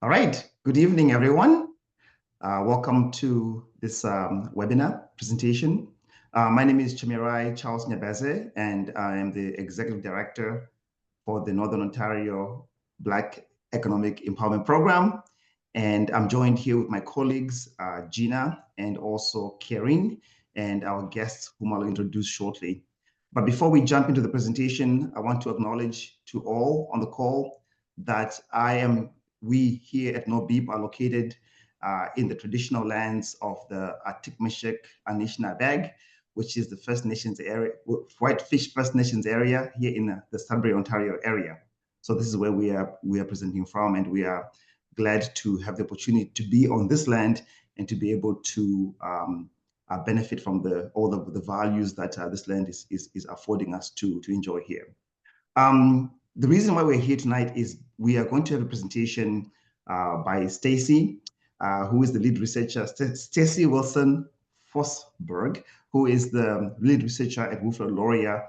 All right. Good evening, everyone. Welcome to this webinar presentation. My name is Chimirai Charles Nyabaze, and I am the Executive Director for the Northern Ontario Black Economic Empowerment Program. And I'm joined here with my colleagues, Gina and also Karen, and our guests whom I'll introduce shortly. But before we jump into the presentation, I want to acknowledge to all on the call that we here at nobeep are located in the traditional lands of the Atikmeshik Anishinabeg, which is the First Nations area, Whitefish First Nations area here in the Sudbury, Ontario area. So this is where we are presenting from, and we are glad to have the opportunity to be on this land and to be able to benefit from all the values that this land is affording us to enjoy here. The reason why we're here tonight is we are going to have a presentation by Stacy, who is the lead researcher, Stacy Wilson Fosberg, who is the lead researcher at Wilfrid Laurier,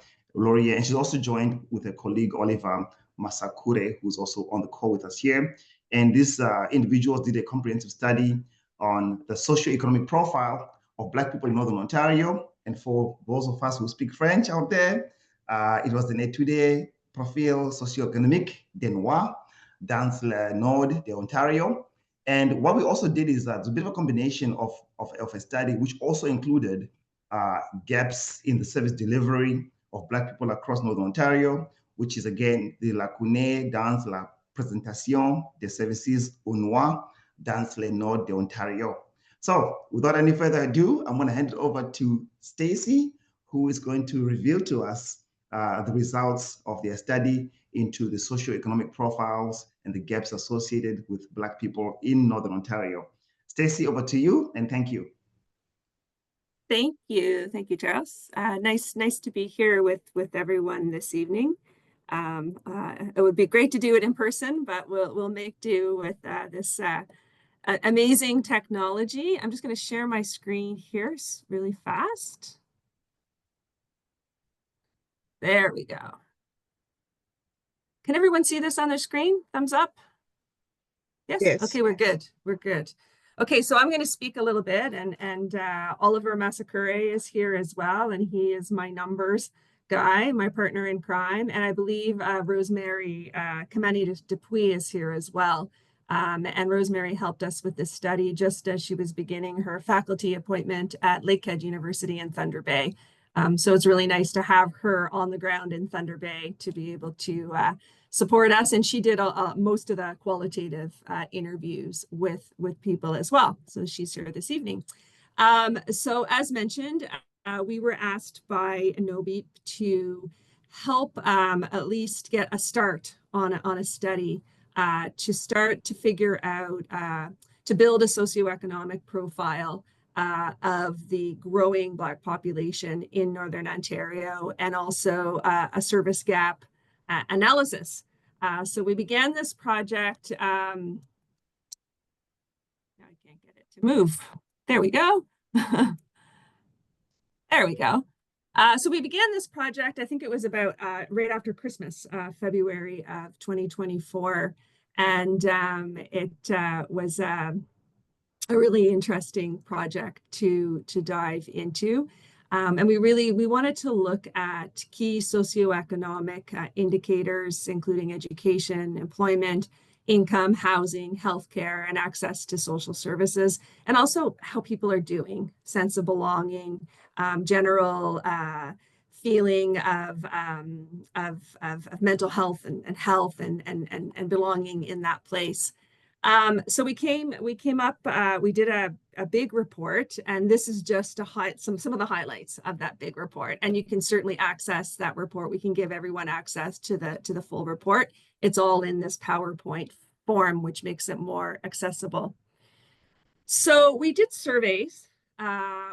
and she's also joined with her colleague Oliver Masakure, who's also on the call with us here. And these individuals did a comprehensive study on the socioeconomic profile of Black people in Northern Ontario. And for those of us who speak French out there, it was an étude profil socioeconomique des Noirs dans le nord de Ontario. And what we also did is it's a bit of a combination of a study which also included gaps in the service delivery of Black people across Northern Ontario, which is again the lacunae dans la présentation des services aux Noirs dans le nord de Ontario. So without any further ado, I'm going to hand it over to Stacy, who is going to reveal to us the results of their study into the socioeconomic profiles and the gaps associated with Black people in Northern Ontario. Stacy, over to you, and thank you. Thank you, Charles. Nice to be here with everyone this evening. It would be great to do it in person, but we'll make do with this amazing technology. I'm just going to share my screen here really fast. There we go. Can everyone see this on their screen? Thumbs up? Yes? Yes. Okay, we're good. We're good. Okay, so I'm going to speak a little bit, and Oliver Masakure is here as well, and he is my numbers guy, my partner in crime, and I believe Rosemary Kamani Dupuis is here as well. And Rosemary helped us with this study just as she was beginning her faculty appointment at Lakehead University in Thunder Bay. So it's really nice to have her on the ground in Thunder Bay to be able to support us. And she did most of the qualitative interviews with people as well. So she's here this evening. So as mentioned, we were asked by nobeep to help at least get a start on a study to start to figure out, to build a socioeconomic profile of the growing Black population in Northern Ontario, and also a service gap analysis. So we began this project. I can't get it to move. There we go. There we go. So we began this project, I think it was about right after Christmas, February of 2024. And it was a really interesting project to dive into. And we wanted to look at key socioeconomic indicators, including education, employment, income, housing, healthcare, and access to social services, and also how people are doing, sense of belonging, general feeling of mental health and health and belonging in that place. So we came up, we did a big report, and this is just some of the highlights of that big report. And you can certainly access that report. We can give everyone access to the full report. It's all in this PowerPoint form, which makes it more accessible. So we did surveys.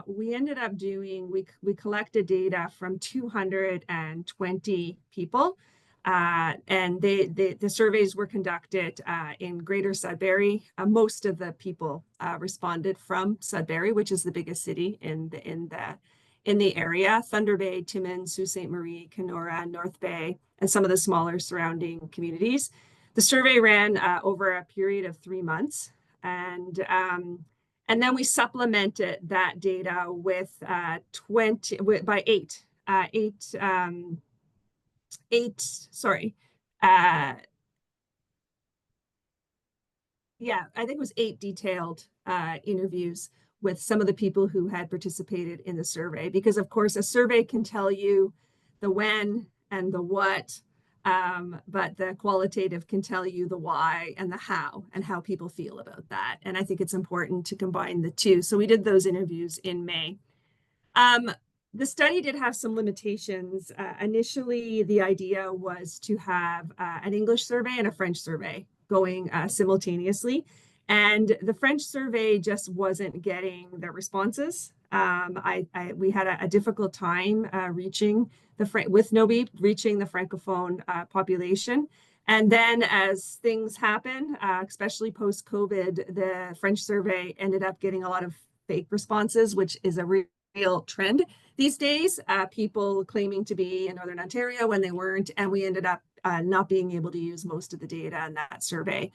We ended up doing, we collected data from 220 people. And the surveys were conducted in Greater Sudbury. Most of the people responded from Sudbury, which is the biggest city in the area. Thunder Bay, Timmins, Sault Ste. Marie, Kenora, North Bay, and some of the smaller surrounding communities. The survey ran over a period of 3 months, and then we supplemented that data with I think it was 8 detailed interviews with some of the people who had participated in the survey, because of course a survey can tell you the when and the what, but the qualitative can tell you the why and the how, and how people feel about that. And I think it's important to combine the two. So we did those interviews in May. The study did have some limitations. Initially, the idea was to have an English survey and a French survey going simultaneously. And the French survey just wasn't getting the responses. We had a difficult time reaching with nobeep, reaching the Francophone population. And then as things happen, especially post-COVID, the French survey ended up getting a lot of fake responses, which is a real trend these days, people claiming to be in Northern Ontario when they weren't, and we ended up not being able to use most of the data in that survey.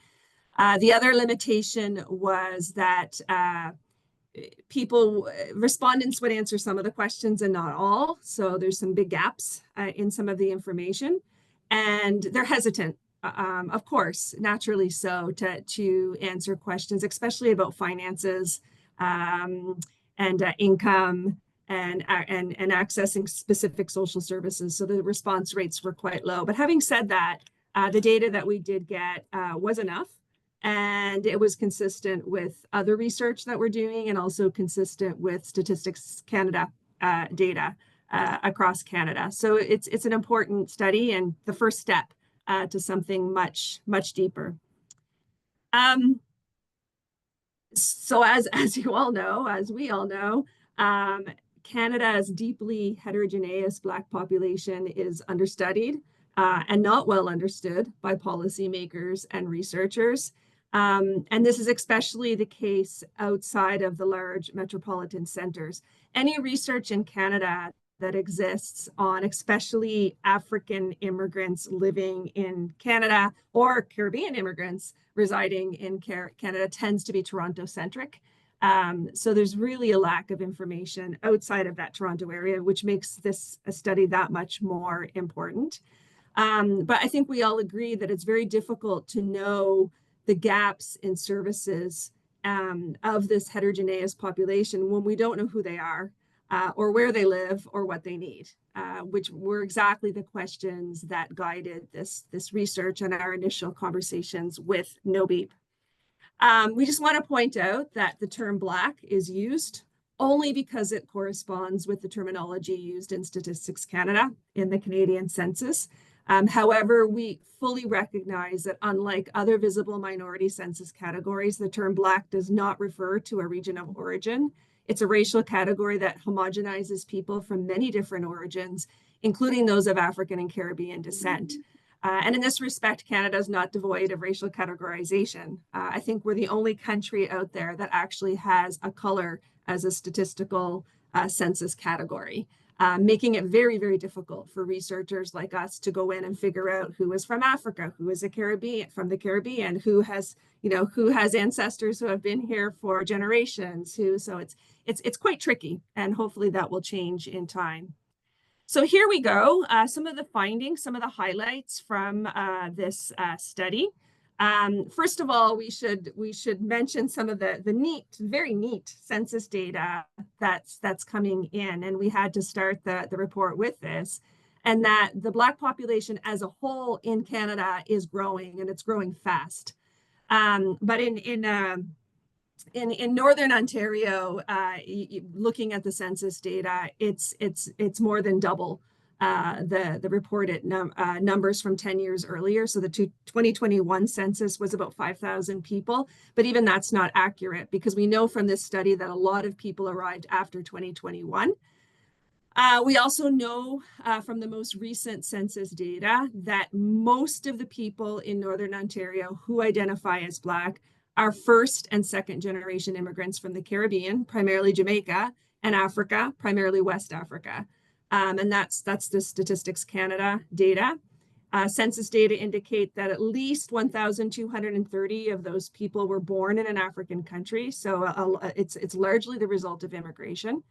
The other limitation was that respondents would answer some of the questions and not all, so there's some big gaps in some of the information, and they're hesitant, of course, naturally so, to answer questions, especially about finances and income and accessing specific social services. So the response rates were quite low. But having said that, the data that we did get was enough, and it was consistent with other research that we're doing, and also consistent with Statistics Canada data across Canada. So it's an important study and the first step to something much, much deeper. So as you all know, as we all know, Canada's deeply heterogeneous Black population is understudied and not well understood by policymakers and researchers. And this is especially the case outside of the large metropolitan centers. Any research in Canada that exists on especially African immigrants living in Canada or Caribbean immigrants residing in Canada tends to be Toronto-centric. So there's really a lack of information outside of that Toronto area, which makes this a study that much more important. But I think we all agree that it's very difficult to know the gaps in services of this heterogeneous population when we don't know who they are or where they live or what they need, which were exactly the questions that guided this research and our initial conversations with nobeep. We just want to point out that the term Black is used only because it corresponds with the terminology used in Statistics Canada in the Canadian census. However, we fully recognize that unlike other visible minority census categories, the term Black does not refer to a region of origin. It's a racial category that homogenizes people from many different origins, including those of African and Caribbean descent. And in this respect, Canada is not devoid of racial categorization. I think we're the only country out there that actually has a color as a statistical census category, making it very, very difficult for researchers like us to go in and figure out who is from Africa, who is from the Caribbean, who has ancestors who have been here for generations. So it's quite tricky, and hopefully that will change in time. So here we go. Some of the findings, some of the highlights from this study. First of all, we should mention some of the very neat census data that's coming in, and we had to start the report with this, and that the Black population as a whole in Canada is growing, and it's growing fast. But in Northern Ontario, looking at the census data, it's more than double the reported numbers from 10 years earlier. So the 2021 census was about 5,000 people, but even that's not accurate, because we know from this study that a lot of people arrived after 2021. We also know from the most recent census data that most of the people in Northern Ontario who identify as Black are first and second generation immigrants from the Caribbean, primarily Jamaica, and Africa, primarily West Africa. And that's the Statistics Canada data. Census data indicate that at least 1,230 of those people were born in an African country. So it's largely the result of immigration.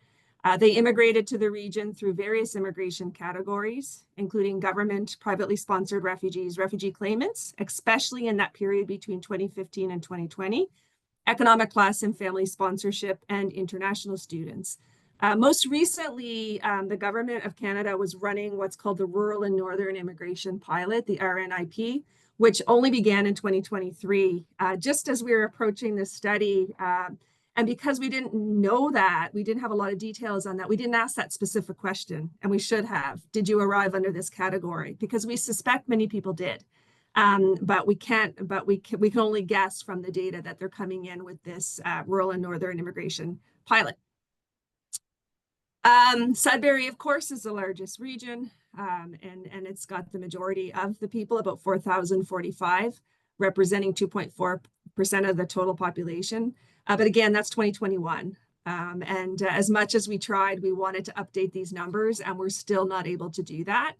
They immigrated to the region through various immigration categories, including government, privately sponsored refugees, refugee claimants, especially in that period between 2015 and 2020, economic class and family sponsorship, and international students. Most recently, the government of Canada was running what's called the Rural and Northern Immigration Pilot, the RNIP, which only began in 2023. Just as we were approaching this study, and because we didn't know that, we didn't have a lot of details on that, we didn't ask that specific question, and we should have. Did you arrive under this category? Because we suspect many people did. But we can only guess from the data that they're coming in with this Rural and Northern Immigration Pilot. Sudbury, of course, is the largest region, and it's got the majority of the people, about 4,045, representing 2.4% of the total population. But again, that's 2021. And as much as we tried, we wanted to update these numbers, and we're still not able to do that.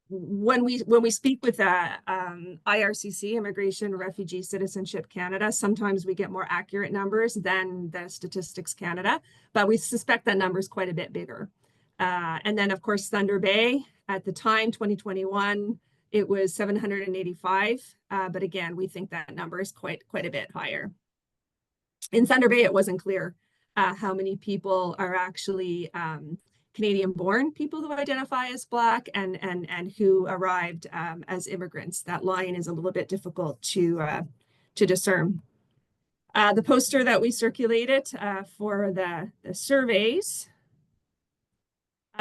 When we speak with IRCC, Immigration, Refugee, Citizenship Canada, sometimes we get more accurate numbers than the Statistics Canada, but we suspect that number is quite a bit bigger. And then, of course, Thunder Bay, at the time, 2021, it was 785, but again, we think that number is quite a bit higher. In Thunder Bay, it wasn't clear how many people are actually Canadian-born people who identify as Black and who arrived as immigrants. That line is a little bit difficult to discern. The poster that we circulated for the surveys.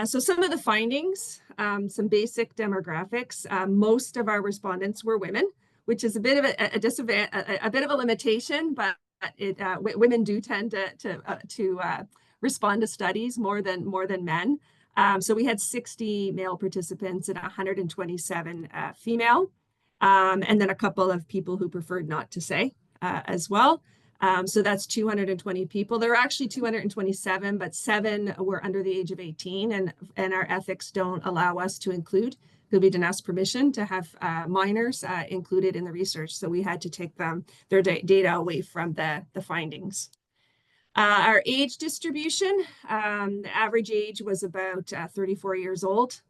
So some of the findings, some basic demographics. Most of our respondents were women, which is a bit of a bit of a limitation, but women do tend to respond to studies more than men. So we had 60 male participants and 127 female, and then a couple of people who preferred not to say as well. So that's 220 people. There are actually 227, but 7 were under the age of 18, and our ethics don't allow us to include, because we didn't ask permission to have minors included in the research. So we had to take their data away from the findings. Our age distribution, the average age was about 34 years old.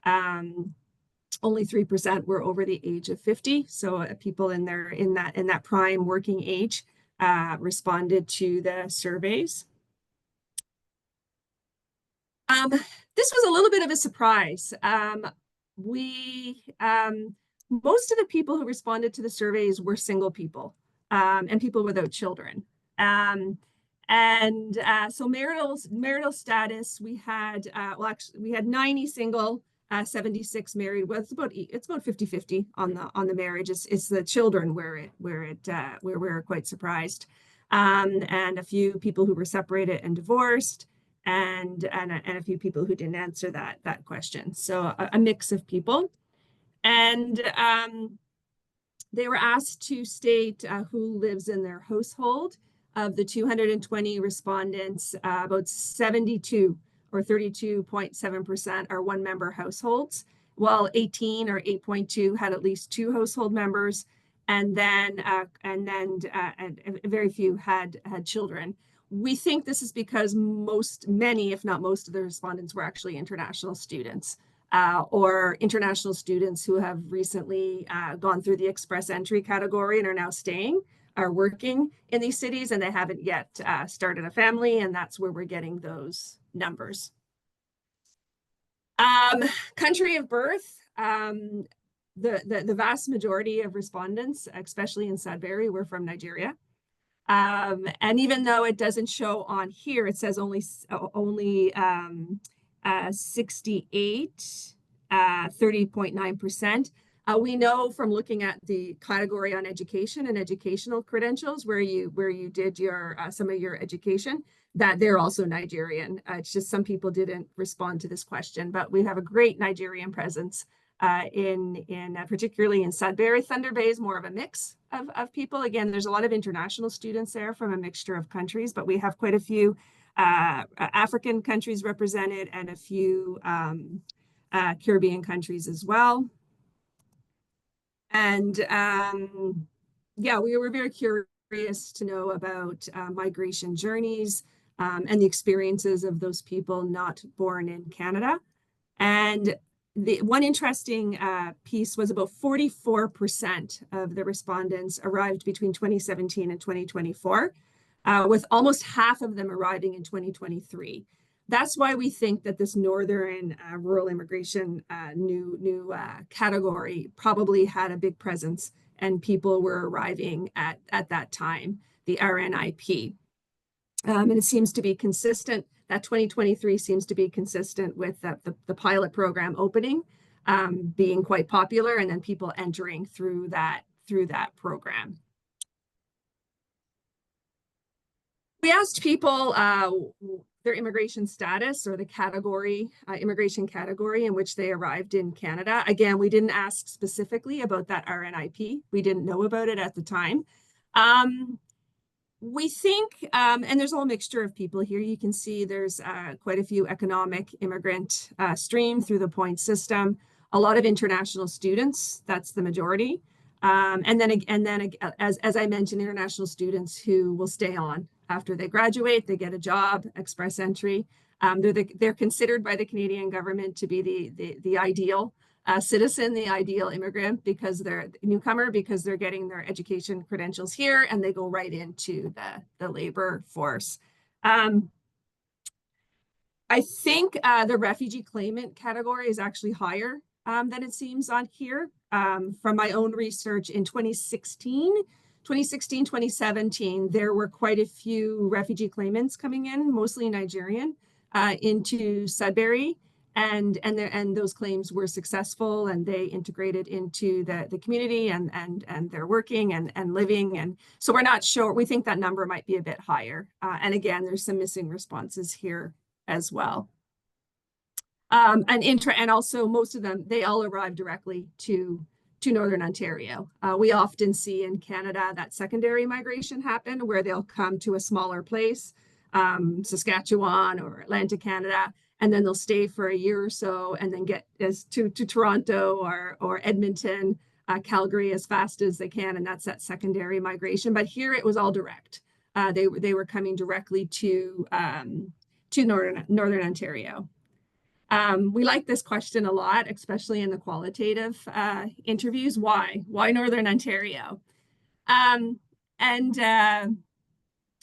Only 3% were over the age of 50. So people in that prime working age responded to the surveys. This was a little bit of a surprise. Most of the people who responded to the surveys were single people and people without children. So marital status, we had we had 90 single, 76 married. Well, it's about 50-50 on the marriage. It's the children where we're quite surprised, and a few people who were separated and divorced, and a few people who didn't answer that question. So a mix of people, and they were asked to state who lives in their household. Of the 220 respondents, about 72 or 32.7% are one-member households, while 18 or 8.2 had at least 2 household members, and then very few had children. We think this is because many, if not most, of the respondents were actually international students or international students who have recently gone through the express entry category and are now are working in these cities, and they haven't yet started a family, and that's where we're getting those numbers. Country of birth, the vast majority of respondents, especially in Sudbury, were from Nigeria. And even though it doesn't show on here, it says only 68, 30.9%. We know from looking at the category on education and educational credentials where you did your some of your education, that they're also Nigerian. It's just some people didn't respond to this question, but we have a great Nigerian presence particularly in Sudbury. Thunder Bay is more of a mix of people. Again, there's a lot of international students there from a mixture of countries, but we have quite a few African countries represented and a few Caribbean countries as well. And yeah, we were very curious to know about migration journeys and the experiences of those people not born in Canada. And the one interesting piece was about 44% of the respondents arrived between 2017 and 2024, with almost half of them arriving in 2023. That's why we think that this northern rural immigration new category probably had a big presence, and people were arriving at that time, the RNIP. And it seems to be consistent. That 2023 seems to be consistent with the pilot program opening, being quite popular, and then people entering through that program. We asked people their immigration status, or the category, immigration category in which they arrived in Canada. Again, we didn't ask specifically about that RNIP. We didn't know about it at the time. We think, and there's a whole mixture of people here. You can see there's quite a few economic immigrant stream through the point system. A lot of international students, that's the majority. And then as I mentioned, international students who will stay on after they graduate, they get a job, express entry. They're considered by the Canadian government to be the ideal citizen, the ideal immigrant, because they're a newcomer, because they're getting their education credentials here and they go right into the labor force. I think the refugee claimant category is actually higher than it seems on here. From my own research in 2016, 2017, there were quite a few refugee claimants coming in, mostly Nigerian, into Sudbury. And those claims were successful, and they integrated into the community, and they're working and living. And so we're not sure. We think that number might be a bit higher. And again, there's some missing responses here as well. And also most of them, they all arrive directly to Northern Ontario. We often see in Canada that secondary migration happen, where they'll come to a smaller place, Saskatchewan or Atlantic Canada, and then they'll stay for a year or so and then get to Toronto or Edmonton, Calgary as fast as they can, and that's that secondary migration. But here it was all direct. They were coming directly to Northern Ontario. We like this question a lot, especially in the qualitative interviews. Why Northern Ontario?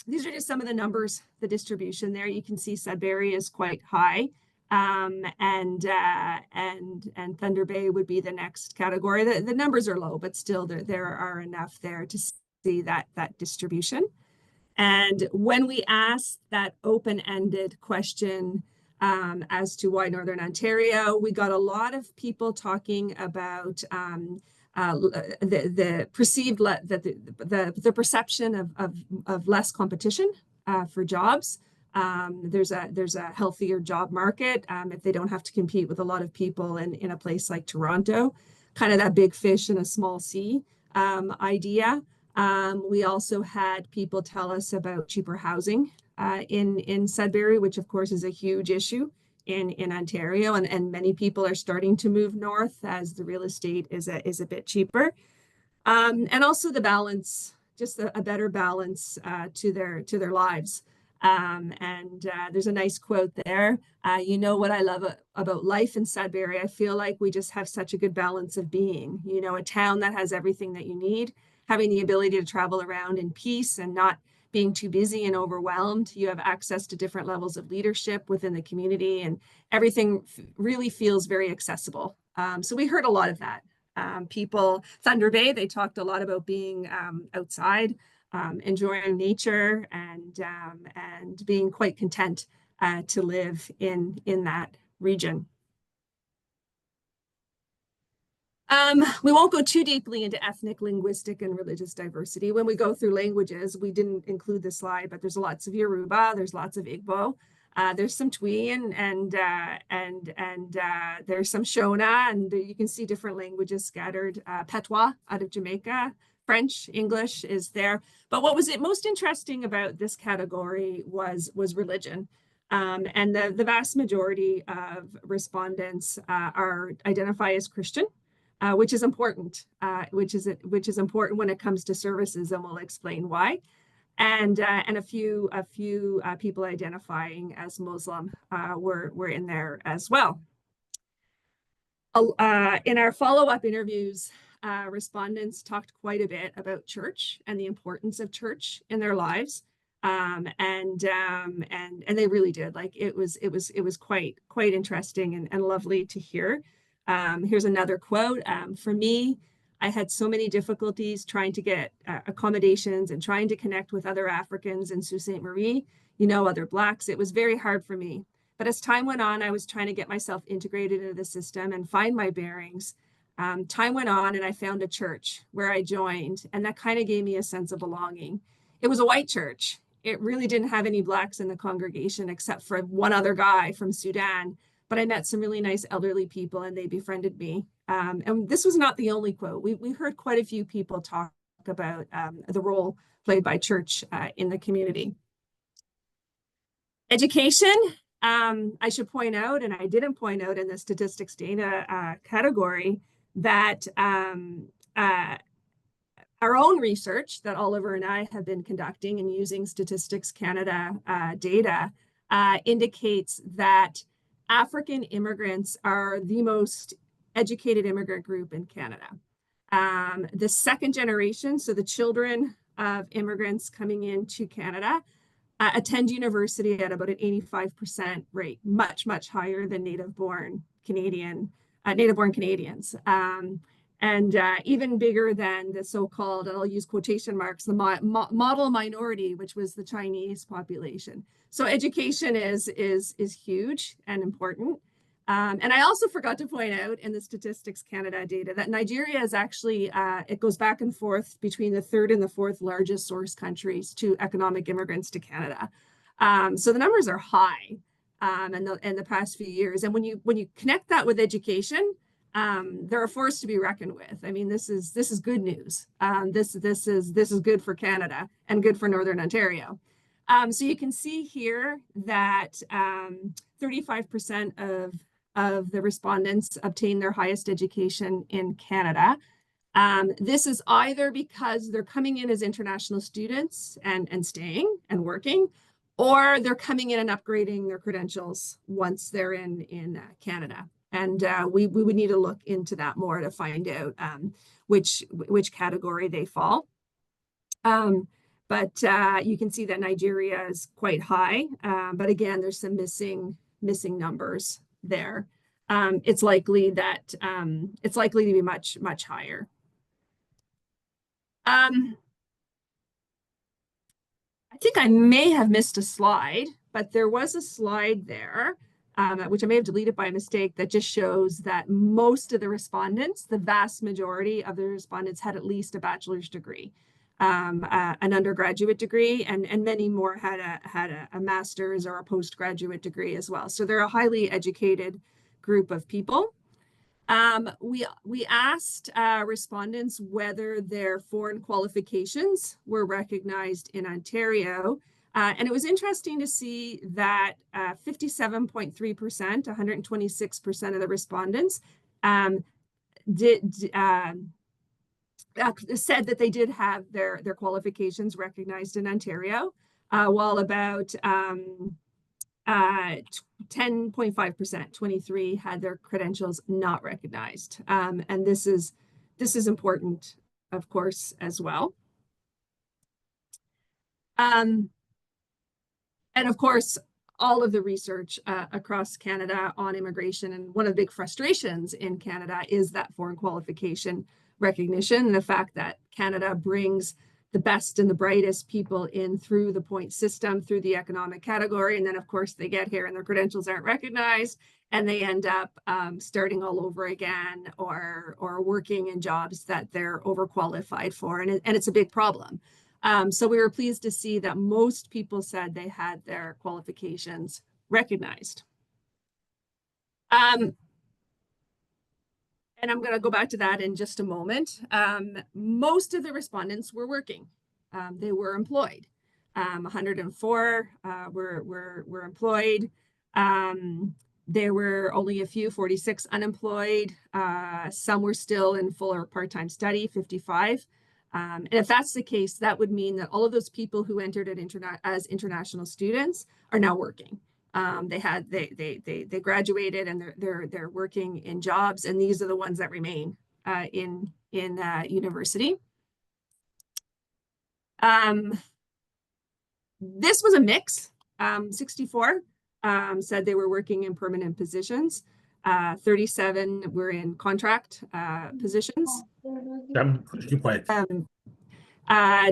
These are just some of the numbers, the distribution there. You can see Sudbury is quite high, and Thunder Bay would be the next category. The numbers are low, but still there are enough there to see that distribution. And when we asked that open-ended question as to why Northern Ontario, we got a lot of people talking about the perception of less competition for jobs. There's a healthier job market if they don't have to compete with a lot of people in a place like Toronto, kind of that big fish in a small sea idea. We also had people tell us about cheaper housing in Sudbury, which of course is a huge issue in Ontario, and many people are starting to move north as the real estate is a bit cheaper, and also the balance, just a better balance to their lives. There's a nice quote there. You know what I love about life in Sudbury? I feel like we just have such a good balance of being, a town that has everything that you need, having the ability to travel around in peace and not being too busy and overwhelmed. You have access to different levels of leadership within the community, and everything really feels very accessible. So we heard a lot of that. People, Thunder Bay, they talked a lot about being outside, enjoying nature, and being quite content to live in that region. We won't go too deeply into ethnic, linguistic, and religious diversity. When we go through languages, we didn't include this slide, but there's lots of Yoruba, there's lots of Igbo, there's some Twi, and there's some Shona, and you can see different languages scattered. Patois out of Jamaica, French, English is there. But what was most interesting about this category was religion. And the vast majority of respondents identify as Christian, which is important, which is important when it comes to services, and we'll explain why. And a few people identifying as Muslim were in there as well. In our follow-up interviews, respondents talked quite a bit about church and the importance of church in their lives. And they really did. Like it was quite interesting and lovely to hear. Here's another quote. For me, I had so many difficulties trying to get accommodations and trying to connect with other Africans in Sault Ste. Marie, other Blacks. It was very hard for me. But as time went on, I was trying to get myself integrated into the system and find my bearings. Time went on and I found a church where I joined, and that kind of gave me a sense of belonging. It was a white church. It really didn't have any Blacks in the congregation except for one other guy from Sudan. But I met some really nice elderly people and they befriended me. And this was not the only quote. We heard quite a few people talk about the role played by church in the community. Education. I should point out, and I didn't point out in the statistics data category, that our own research that Oliver and I have been conducting and using Statistics Canada data indicates that African immigrants are the most educated immigrant group in Canada. The second generation, so the children of immigrants coming into Canada, attend university at about an 85% rate, much higher than native-born Canadians, and even bigger than the so-called, and I'll use quotation marks, the model minority, which was the Chinese population. So education is huge and important. And I also forgot to point out in the Statistics Canada data that Nigeria is actually, it goes back and forth between the third and the fourth largest source countries to economic immigrants to Canada. So the numbers are high in the past few years. And when you connect that with education, they're a force to be reckoned with. I mean, this is good news. This is good for Canada and good for Northern Ontario. So you can see here that 35% of the respondents obtain their highest education in Canada. This is either because they're coming in as international students and staying and working, or they're coming in and upgrading their credentials once they're in Canada. And we would need to look into that more to find out which category they fall. But you can see that Nigeria is quite high. But again, there's some missing numbers there. It's likely to be much higher. I think I may have missed a slide, but there was a slide there, which I may have deleted by mistake, that just shows that most of the respondents, the vast majority of the respondents, had at least a bachelor's degree, an undergraduate degree, and many more had a master's or a postgraduate degree as well. So they're a highly educated group of people. We asked respondents whether their foreign qualifications were recognized in Ontario. And it was interesting to see that 57.3%, 126% of the respondents said that they did have their qualifications recognized in Ontario, while about 10.5%, 23, had their credentials not recognized. And this is important, of course, as well. And of course, all of the research across Canada on immigration, and one of the big frustrations in Canada is that foreign qualification recognition, and the fact that Canada brings the best and the brightest people in through the point system, through the economic category. And then, of course, they get here and their credentials aren't recognized, and they end up starting all over again, or working in jobs that they're overqualified for. And it's a big problem. So we were pleased to see that most people said they had their qualifications recognized. And I'm going to go back to that in just a moment. Most of the respondents were working. They were employed. 104 were employed. There were only a few, 46 unemployed. Some were still in full or part-time study, 55. And if that's the case, that would mean that all of those people who entered as international students are now working. They graduated and they're working in jobs, and these are the ones that remain in university. This was a mix. 64 said they were working in permanent positions. 37 were in contract positions.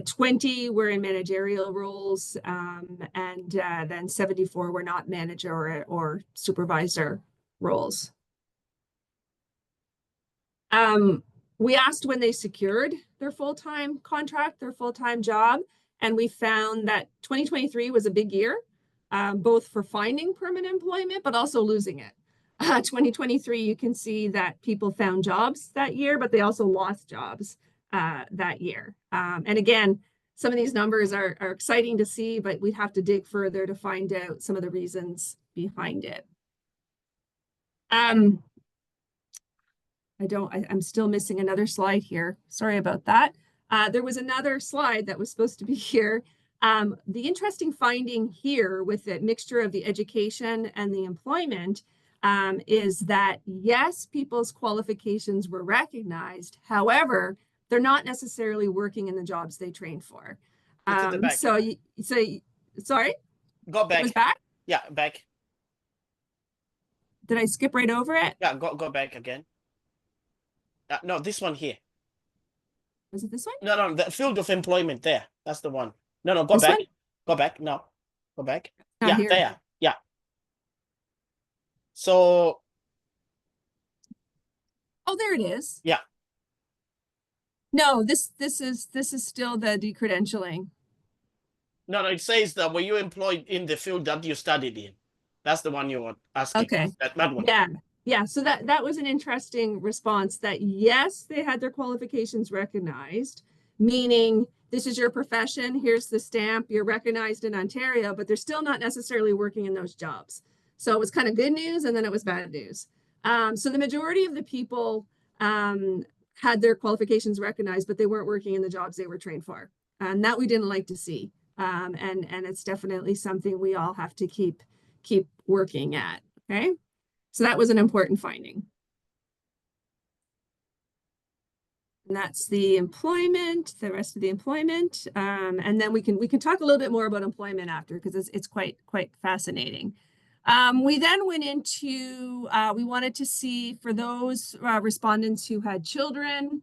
20 were in managerial roles, and then 74 were not manager or supervisor roles. We asked when they secured their full-time contract, their full-time job, and we found that 2023 was a big year, both for finding permanent employment, but also losing it. 2023, you can see that people found jobs that year, but they also lost jobs that year. And again, some of these numbers are exciting to see, but we have to dig further to find out some of the reasons behind it. I'm still missing another slide here. Sorry about that. There was another slide that was supposed to be here. The interesting finding here with the mixture of the education and the employment is that, yes, people's qualifications were recognized. However, they're not necessarily working in the jobs they trained for. Sorry? Go back. It was back? Yeah, back. Did I skip right over it? Yeah, go back again. No, this one here. Was it this one? No, the field of employment there. That's the one. No, go this back. One? Go back. No, go back. Not here. There. Yeah. So. Oh, there it is. Yeah. No, this is still the decredentialing. No, it says that were you employed in the field that you studied in? That's the one you were asking. Okay. That one. Yeah. So that was an interesting response that, yes, they had their qualifications recognized, meaning this is your profession, here's the stamp, you're recognized in Ontario, but they're still not necessarily working in those jobs. So it was kind of good news, and then it was bad news. So the majority of the people had their qualifications recognized, but they weren't working in the jobs they were trained for. And that we didn't like to see. And it's definitely something we all have to keep working at, okay? So that was an important finding. And that's the employment, the rest of the employment. And then we can talk a little bit more about employment after, because it's quite fascinating. We then went into, we wanted to see for those respondents who had children,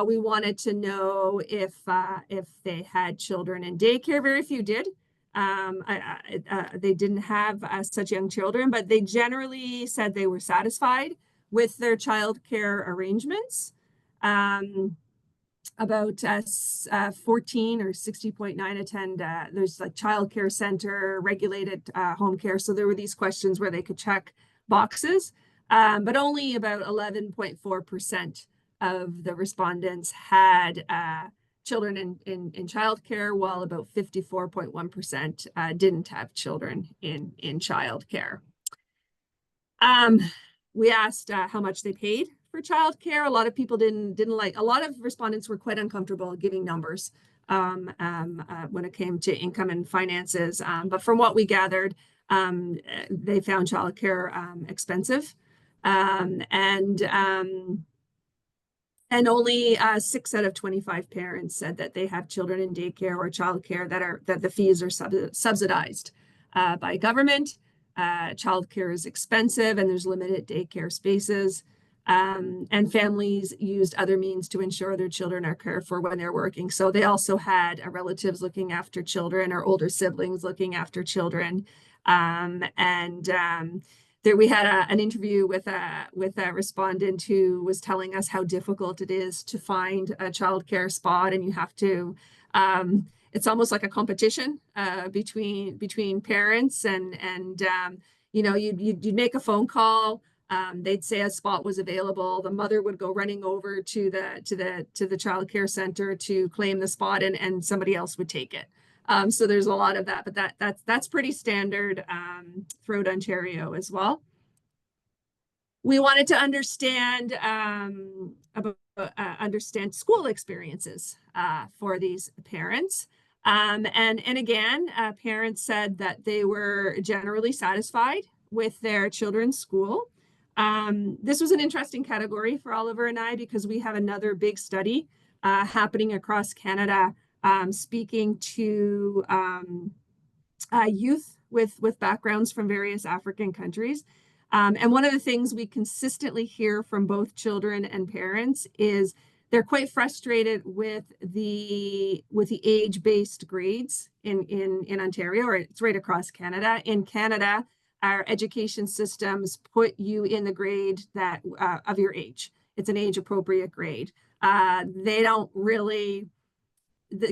we wanted to know if they had children in daycare. Very few did. They didn't have such young children, but they generally said they were satisfied with their childcare arrangements. About 14 or 60.9 attend, there's like childcare center, regulated home care. So there were these questions where they could check boxes, but only about 11.4% of the respondents had children in childcare, while about 54.1% didn't have children in childcare. We asked how much they paid for childcare. A lot of people didn't like. A lot of respondents were quite uncomfortable giving numbers when it came to income and finances. But from what we gathered, they found childcare expensive, and only 6 out of 25 parents said that they have children in daycare or childcare that the fees are subsidized by government. Childcare is expensive, and there's limited daycare spaces. And families used other means to ensure their children are cared for when they're working. So they also had relatives looking after children or older siblings looking after children. There we had an interview with a respondent who was telling us how difficult it is to find a childcare spot, and you have to. It's almost like a competition between parents, and you know, you'd make a phone call. They'd say a spot was available. The mother would go running over to the child care center to claim the spot, and somebody else would take it. So there's a lot of that, but that's pretty standard throughout Ontario as well. We wanted to understand understand school experiences for these parents. And again, parents said that they were generally satisfied with their children's school. This was an interesting category for Oliver and I because we have another big study happening across Canada, speaking to youth with backgrounds from various African countries. And one of the things we consistently hear from both children and parents is they're quite frustrated with the age-based grades in Ontario, or it's right across Canada. In Canada, our education systems put you in the grade that of your age. It's an age-appropriate grade. They don't really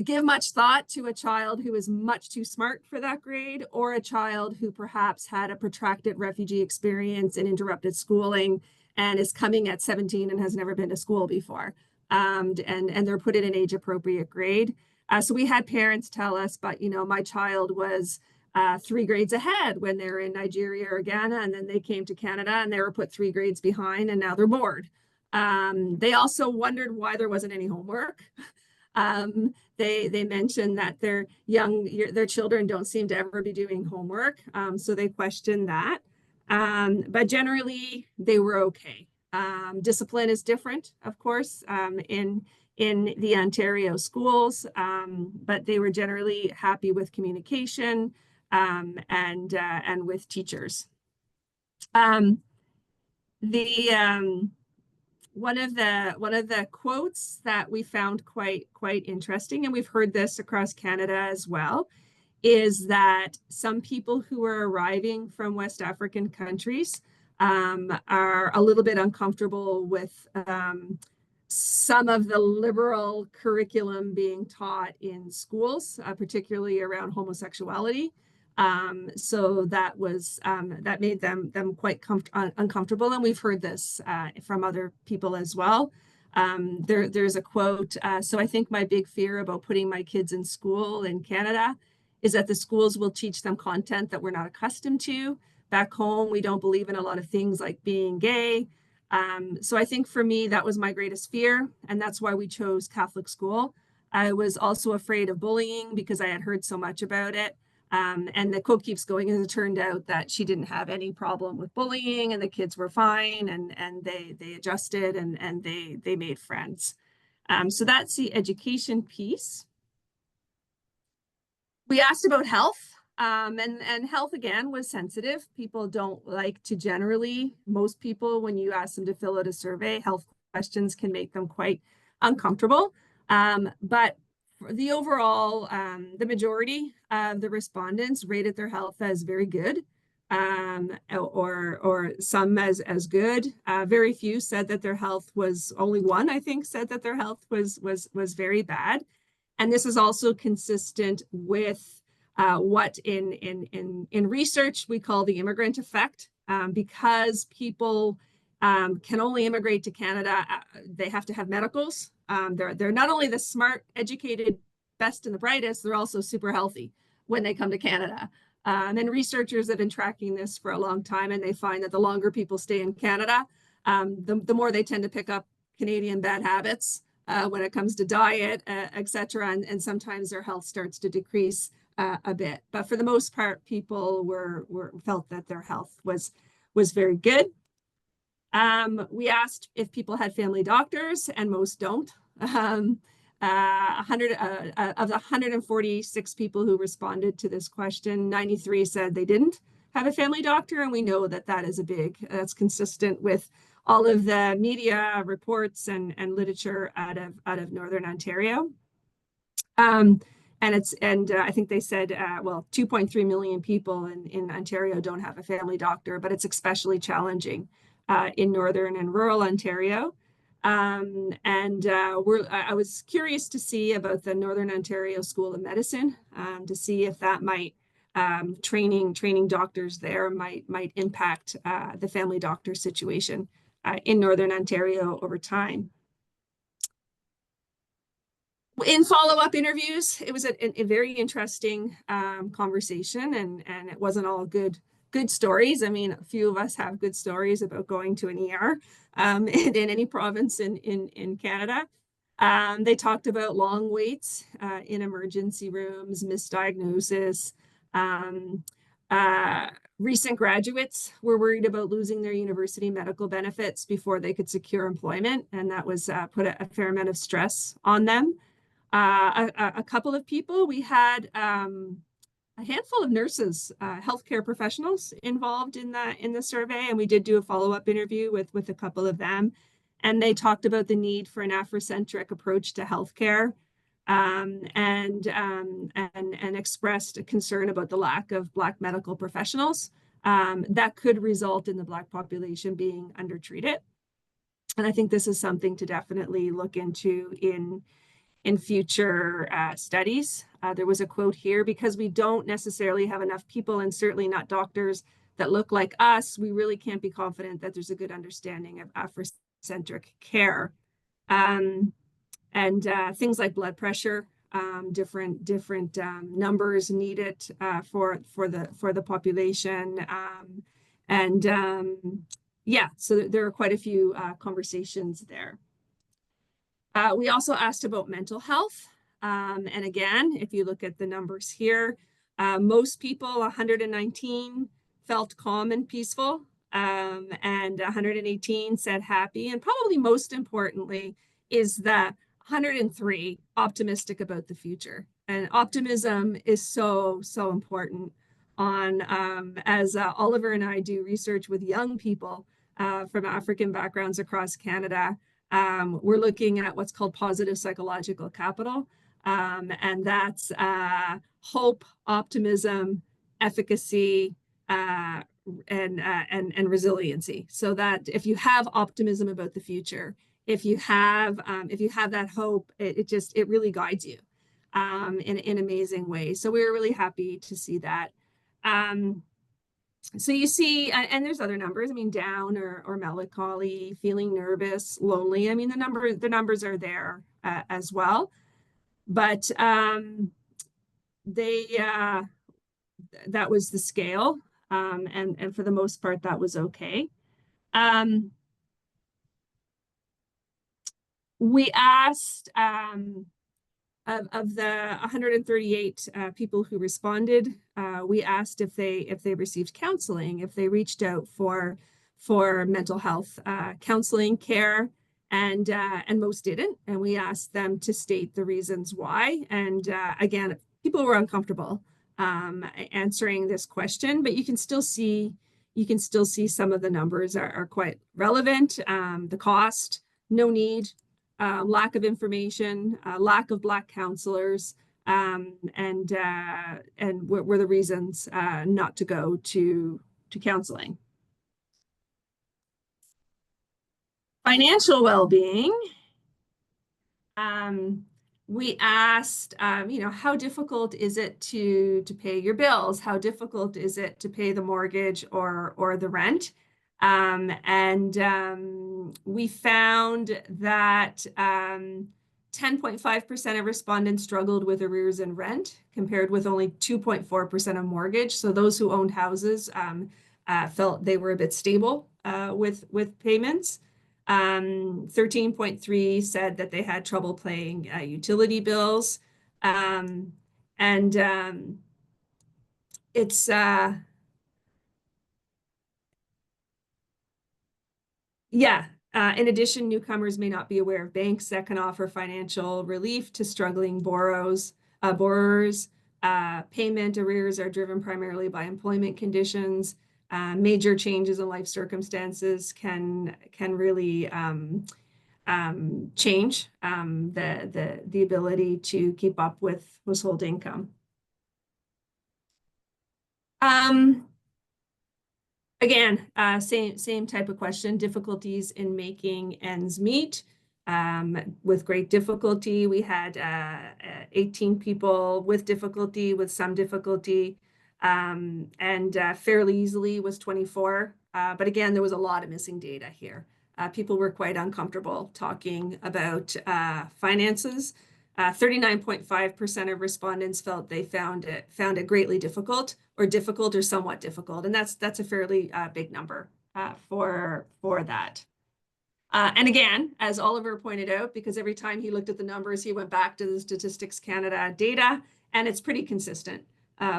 give much thought to a child who is much too smart for that grade, or a child who perhaps had a protracted refugee experience and interrupted schooling and is coming at 17 and has never been to school before. And they're put in an age-appropriate grade. So we had parents tell us, but my child was 3 grades ahead when they were in Nigeria or Ghana, and then they came to Canada and they were put 3 grades behind, and now they're bored. They also wondered why there wasn't any homework. They mentioned that their children don't seem to ever be doing homework, so they questioned that. But generally, they were okay. Discipline is different, of course, in the Ontario schools, but they were generally happy with communication and with teachers. One of the quotes that we found quite interesting, and we've heard this across Canada as well, is that some people who are arriving from West African countries are a little bit uncomfortable with some of the liberal curriculum being taught in schools, particularly around homosexuality. So that made them quite uncomfortable, and we've heard this from other people as well. There's a quote, so I think my big fear about putting my kids in school in Canada is that the schools will teach them content that we're not accustomed to. Back home, we don't believe in a lot of things like being gay. So I think for me, that was my greatest fear, and that's why we chose Catholic school. I was also afraid of bullying because I had heard so much about it. And the quote keeps going, and it turned out that she didn't have any problem with bullying, and the kids were fine, and they adjusted, and they made friends. So that's the education piece. We asked about health, and health again was sensitive. People don't like to generally, most people, when you ask them to fill out a survey, health questions can make them quite uncomfortable. But the overall, the majority of the respondents rated their health as very good, or some as good. Very few said that their health was, only one, I think, said that their health was very bad. And this is also consistent with what in research we call the immigrant effect, because people can only immigrate to Canada. They have to have medicals. They're not only the smart, educated, best and the brightest, they're also super healthy when they come to Canada. And researchers have been tracking this for a long time, and they find that the longer people stay in Canada, the more they tend to pick up Canadian bad habits when it comes to diet, etc. And sometimes their health starts to decrease a bit. But for the most part, people felt that their health was very good. We asked if people had family doctors, and most don't. Of the 146 people who responded to this question, 93 said they didn't have a family doctor, and we know that that's consistent with all of the media reports and literature out of Northern Ontario. And I think they said, well, 2.3 million people in Ontario don't have a family doctor, but it's especially challenging in Northern and rural Ontario. I was curious to see about the Northern Ontario School of Medicine, to see if that might training doctors there might impact the family doctor situation in Northern Ontario over time. In follow-up interviews, it was a very interesting conversation, and it wasn't all good stories. I mean, a few of us have good stories about going to an ER in any province in Canada. They talked about long waits in emergency rooms, misdiagnosis. Recent graduates were worried about losing their university medical benefits before they could secure employment, and that was put a fair amount of stress on them. A couple of people, we had a handful of nurses, healthcare professionals involved in the survey, and we did do a follow-up interview with a couple of them, and they talked about the need for an Afrocentric approach to healthcare, and expressed a concern about the lack of Black medical professionals that could result in the Black population being undertreated. And I think this is something to definitely look into in future studies. There was a quote here: because we don't necessarily have enough people, and certainly not doctors, that look like us, we really can't be confident that there's a good understanding of Afrocentric care. And things like blood pressure, different numbers needed for the population. Yeah, so there are quite a few conversations there. We also asked about mental health. And again, if you look at the numbers here, most people, 119, felt calm and peaceful, and 118 said happy. And probably most importantly is that 103 optimistic about the future. And optimism is so important as Oliver and I do research with young people from African backgrounds across Canada. We're looking at what's called positive psychological capital, and that's hope, optimism, efficacy, and resiliency. So that if you have optimism about the future, if you have that hope, it really guides you in amazing ways. So we were really happy to see that. So you see, and there's other numbers, I mean, down or melancholy, feeling nervous, lonely. I mean, the numbers are there as well. But that was the scale. And for the most part, that was okay. We asked, of the 138 people who responded, we asked if they received counseling, if they reached out for mental health counseling care, and most didn't. And we asked them to state the reasons why. And again, people were uncomfortable answering this question, but you can still see some of the numbers are quite relevant. The cost, no need. Lack of information, lack of Black counselors, and were the reasons not to go to counseling. Financial well-being. We asked, how difficult is it to pay your bills? How difficult is it to pay the mortgage or the rent? We found that 10.5% of respondents struggled with arrears in rent, compared with only 2.4% of mortgage. So those who owned houses felt they were a bit stable with payments. 13.3 said that they had trouble paying utility bills. It's yeah. In addition, newcomers may not be aware of banks that can offer financial relief to struggling borrowers. Payment arrears are driven primarily by employment conditions. Major changes in life circumstances can really change the ability to keep up with household income. Again, same type of question, difficulties in making ends meet. With great difficulty, we had 18 people with difficulty, with some difficulty, and fairly easily was 24. But again, there was a lot of missing data here. People were quite uncomfortable talking about finances. 39.5% of respondents felt they found it greatly difficult or somewhat difficult. And that's a fairly big number for that. And again, as Oliver pointed out, because every time he looked at the numbers, he went back to the Statistics Canada data, and it's pretty consistent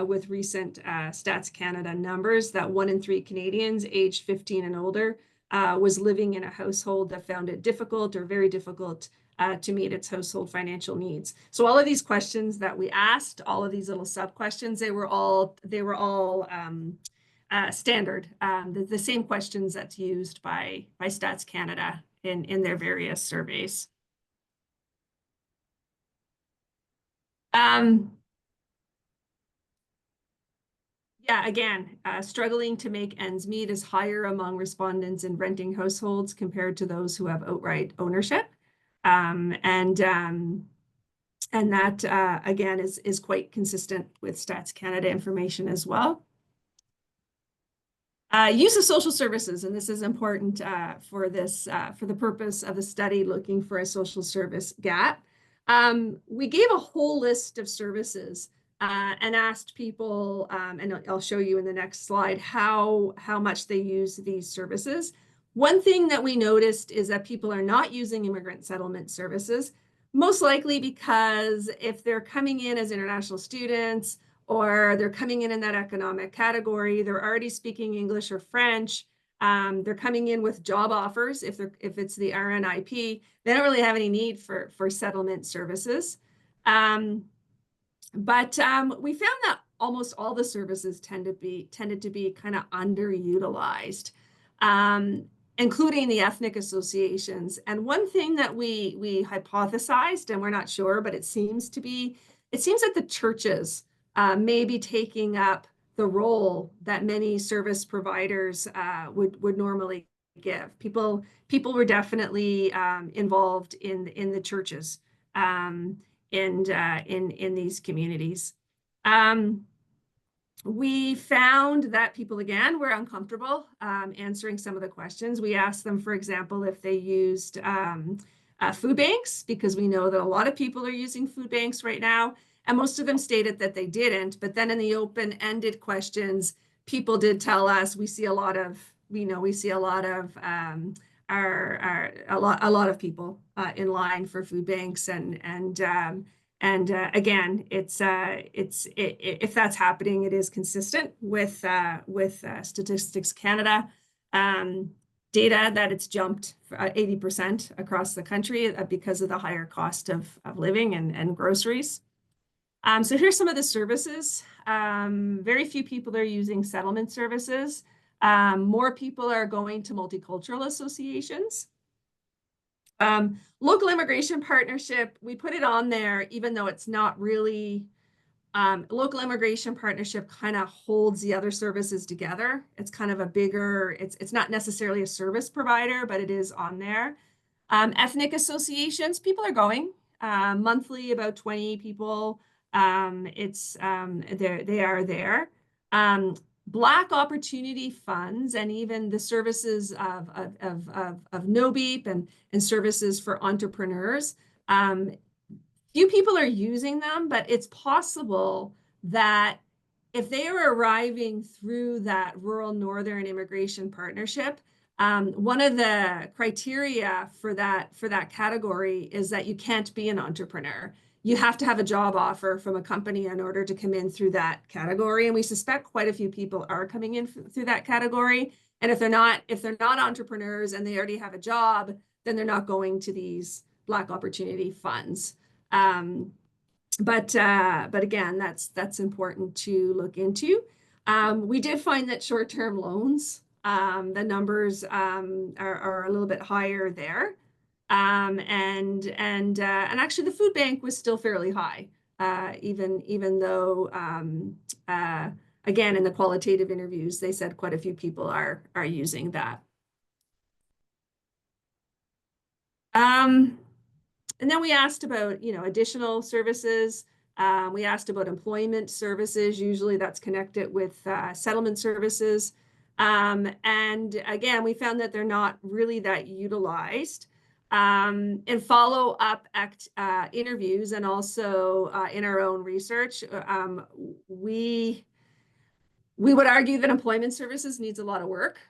with recent Stats Canada numbers that 1 in 3 Canadians aged 15 and older was living in a household that found it difficult or very difficult to meet its household financial needs. So all of these questions that we asked, all of these little sub-questions, they were all standard, the same questions that's used by Stats Canada in their various surveys. Yeah, again, struggling to make ends meet is higher among respondents in renting households compared to those who have outright ownership. And that, again, is quite consistent with Stats Canada information as well. Use of social services, and this is important for the purpose of the study looking for a social service gap. We gave a whole list of services and asked people, and I'll show you in the next slide, how much they use these services. One thing that we noticed is that people are not using immigrant settlement services, most likely because if they're coming in as international students, or they're coming in that economic category, they're already speaking English or French, they're coming in with job offers. If it's the RNIP, they don't really have any need for settlement services. But we found that almost all the services tended to be kind of underutilized, including the ethnic associations. And one thing that we hypothesized, and we're not sure, but it seems that the churches may be taking up the role that many service providers would normally give. People were definitely involved in the churches and in these communities. We found that people, again, were uncomfortable answering some of the questions. We asked them, for example, if they used food banks, because we know that a lot of people are using food banks right now. And most of them stated that they didn't. But then in the open-ended questions, people did tell us a lot of people in line for food banks, and again, if that's happening, it is consistent with Statistics Canada data that it's jumped 80% across the country because of the higher cost of living and groceries. So here's some of the services. Very few people are using settlement services. More people are going to multicultural associations. Local immigration partnership, we put it on there, even though it's not really, local immigration partnership kind of holds the other services together. It's kind of a bigger, it's not necessarily a service provider, but it is on there. Ethnic associations, people are going monthly, about 20 people. They are there. Black opportunity funds and even the services of nobeep and services for entrepreneurs. Few people are using them, but it's possible that if they are arriving through that rural northern immigration partnership, one of the criteria for that category is that you can't be an entrepreneur. You have to have a job offer from a company in order to come in through that category. And we suspect quite a few people are coming in through that category. And if they're not entrepreneurs and they already have a job, then they're not going to these Black opportunity funds. But again, that's important to look into. We did find that short-term loans, the numbers are a little bit higher there. And actually the food bank was still fairly high, even though, again, in the qualitative interviews, they said quite a few people are using that. And then we asked about, additional services. We asked about employment services. Usually that's connected with settlement services. And again, we found that they're not really that utilized. In follow-up interviews and also in our own research, we would argue that employment services needs a lot of work.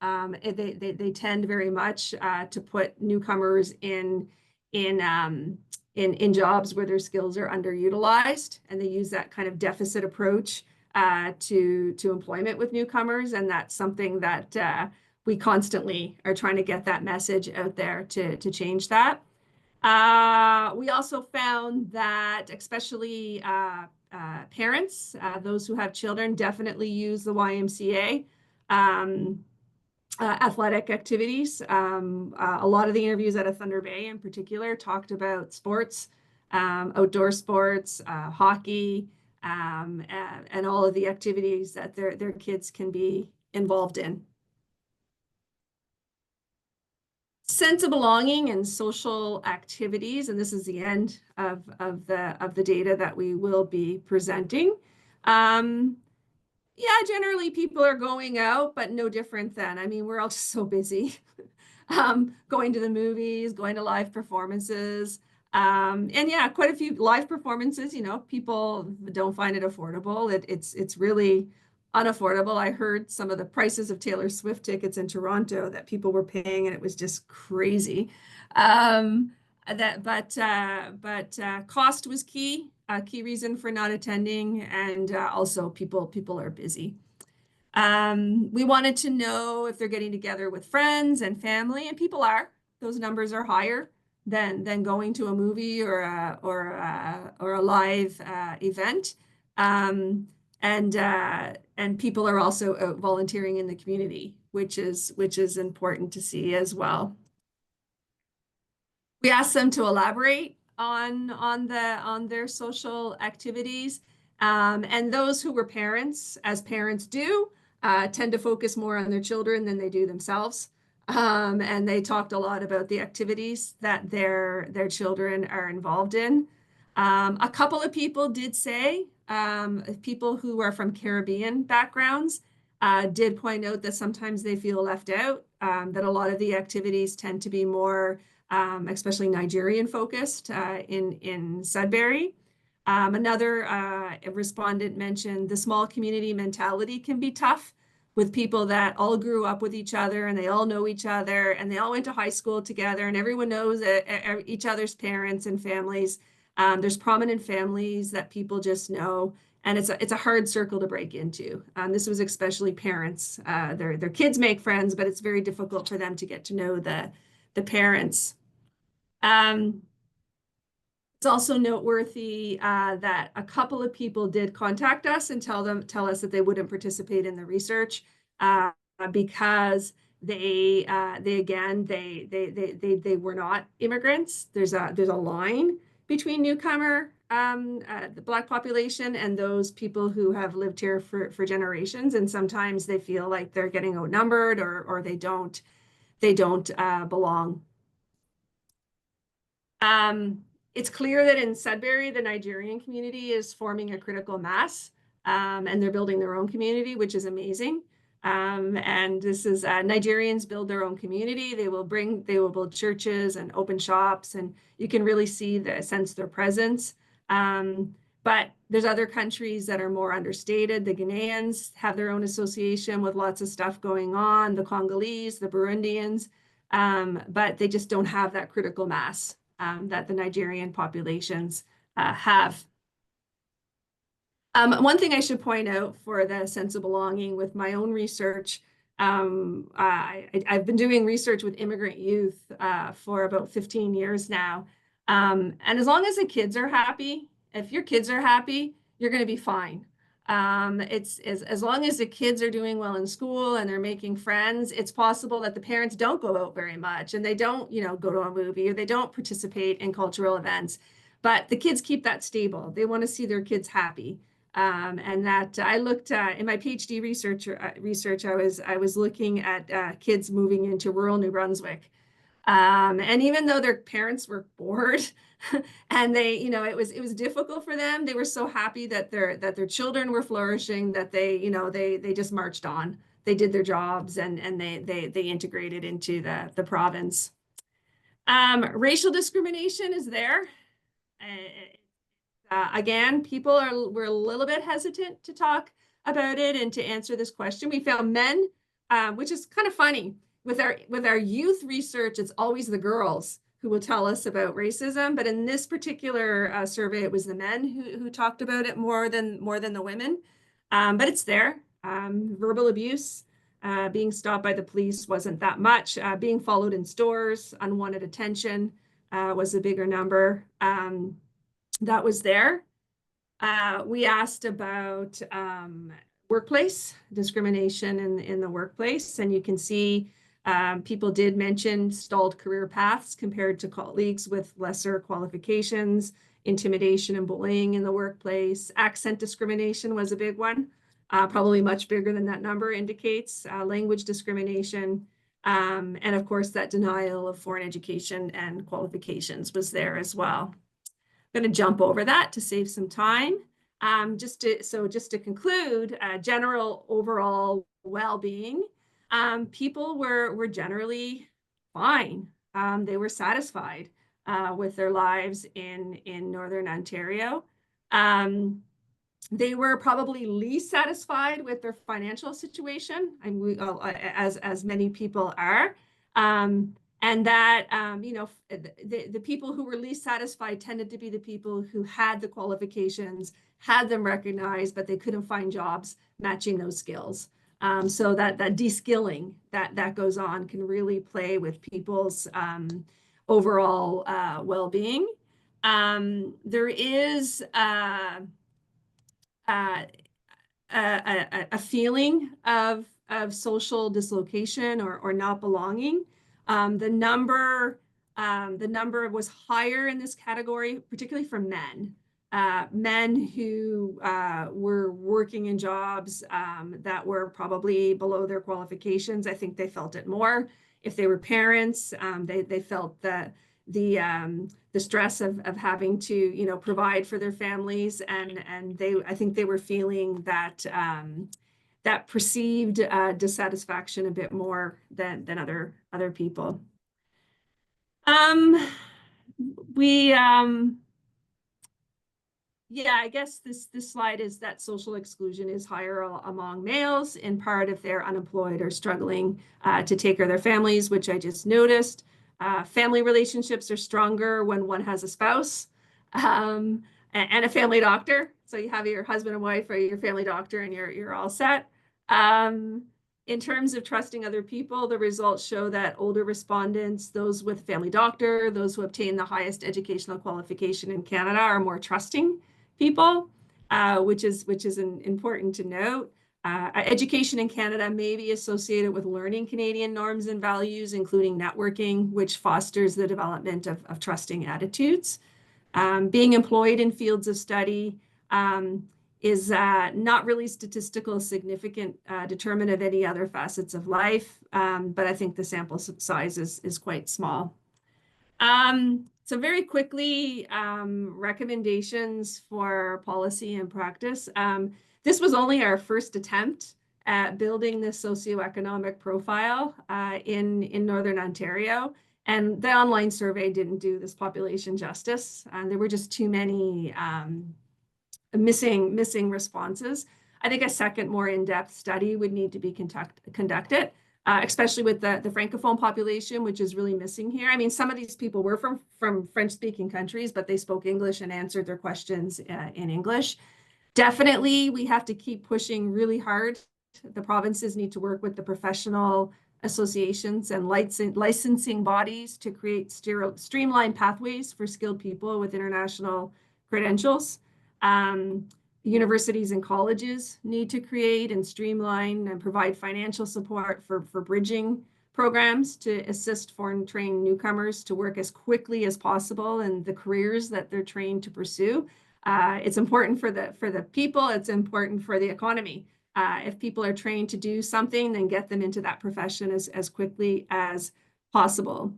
They tend very much to put newcomers in jobs where their skills are underutilized, and they use that kind of deficit approach to employment with newcomers, and that's something that we constantly are trying to get that message out there to change that. We also found that especially parents, those who have children, definitely use the YMCA athletic activities. A lot of the interviews out of Thunder Bay in particular talked about sports, outdoor sports, hockey, and all of the activities that their kids can be involved in. Sense of belonging and social activities, and this is the end of the data that we will be presenting. Yeah, generally people are going out, but no different than, I mean, we're all just so busy. Going to the movies, going to live performances. And yeah, quite a few live performances, you know, people don't find it affordable. It's really unaffordable. I heard some of the prices of Taylor Swift tickets in Toronto that people were paying, and it was just crazy. But cost was key, a key reason for not attending, and also people are busy. We wanted to know if they're getting together with friends and family, and people are. Those numbers are higher than going to a movie or a live event. And people are also out volunteering in the community, which is important to see as well. We asked them to elaborate on their social activities, and those who were parents, as parents do, tend to focus more on their children than they do themselves. And they talked a lot about the activities that their children are involved in. A couple of people did say, people who are from Caribbean backgrounds did point out that sometimes they feel left out, that a lot of the activities tend to be more, especially Nigerian focused in Sudbury. Another respondent mentioned the small community mentality can be tough with people that all grew up with each other and they all know each other and they all went to high school together and everyone knows each other's parents and families. There's prominent families that people just know, and it's a hard circle to break into. This was especially parents. Their kids make friends, but it's very difficult for them to get to know the parents. It's also noteworthy that a couple of people did contact us and tell us that they wouldn't participate in the research because they were not immigrants. There's a line between newcomer, the Black population, and those people who have lived here for generations, and sometimes they feel like they're getting outnumbered or they don't belong. It's clear that in Sudbury, the Nigerian community is forming a critical mass, and they're building their own community, which is amazing. And this is Nigerians build their own community. They will build churches and open shops, and you can really sense their presence. But there's other countries that are more understated. The Ghanaians have their own association with lots of stuff going on, the Congolese, the Burundians, but they just don't have that critical mass that the Nigerian populations have. One thing I should point out for the sense of belonging with my own research, I've been doing research with immigrant youth for about 15 years now. And as long as the kids are happy, if your kids are happy, you're going to be fine. It's as long as the kids are doing well in school and they're making friends, it's possible that the parents don't go out very much and they don't, go to a movie or they don't participate in cultural events, but the kids keep that stable. They want to see their kids happy. And that I looked in my PhD research, I was looking at kids moving into rural New Brunswick. And even though their parents were bored and they, it was difficult for them, they were so happy that their children were flourishing that they just marched on. They did their jobs and they integrated into the province. Racial discrimination is there. Again, were a little bit hesitant to talk about it and to answer this question. We found men, which is kind of funny. With our youth research, it's always the girls who will tell us about racism. But in this particular survey, it was the men who talked about it more than the women. But it's there. Verbal abuse, being stopped by the police wasn't that much. Being followed in stores, unwanted attention was a bigger number. That was there. We asked about workplace discrimination in the workplace, and you can see people did mention stalled career paths compared to colleagues with lesser qualifications, intimidation and bullying in the workplace. Accent discrimination was a big one, probably much bigger than that number indicates. Language discrimination, and of course that denial of foreign education and qualifications was there as well. I'm going to jump over that to save some time. Just to conclude, general overall well-being, people were generally fine. They were satisfied with their lives in Northern Ontario. They were probably least satisfied with their financial situation, and as many people are. And that, the people who were least satisfied tended to be the people who had the qualifications, had them recognized, but they couldn't find jobs matching those skills. So that de-skilling that goes on can really play with people's overall well-being. There is a feeling of social dislocation or not belonging. The number was higher in this category, particularly for men. Men who were working in jobs that were probably below their qualifications. I think they felt it more. If they were parents, they felt the stress of having to provide for their families, and I think they were feeling that that perceived dissatisfaction a bit more than other people. Yeah, I guess this slide is that social exclusion is higher among males, in part if they're unemployed or struggling to take care of their families, which I just noticed. Family relationships are stronger when one has a spouse and a family doctor. So you have your husband and wife or your family doctor and you're all set. In terms of trusting other people, the results show that older respondents, those with family doctor, those who obtain the highest educational qualification in Canada, are more trusting people, which is important to note. Education in Canada may be associated with learning Canadian norms and values, including networking, which fosters the development of trusting attitudes. Being employed in fields of study is not really statistical significant determinant of any other facets of life, but I think the sample size is quite small. So very quickly, recommendations for policy and practice. This was only our first attempt at building this socioeconomic profile in Northern Ontario. And the online survey didn't do this population justice. There were just too many missing responses. I think a second, more in-depth study would need to be conducted, especially with the Francophone population, which is really missing here. I mean, some of these people were from French-speaking countries, but they spoke English and answered their questions in English. Definitely, we have to keep pushing really hard. The provinces need to work with the professional associations and licensing bodies to create streamlined pathways for skilled people with international credentials. Universities and colleges need to create and streamline and provide financial support for bridging programs to assist foreign trained newcomers to work as quickly as possible in the careers that they're trained to pursue. It's important for the people, it's important for the economy. If people are trained to do something, then get them into that profession as quickly as possible.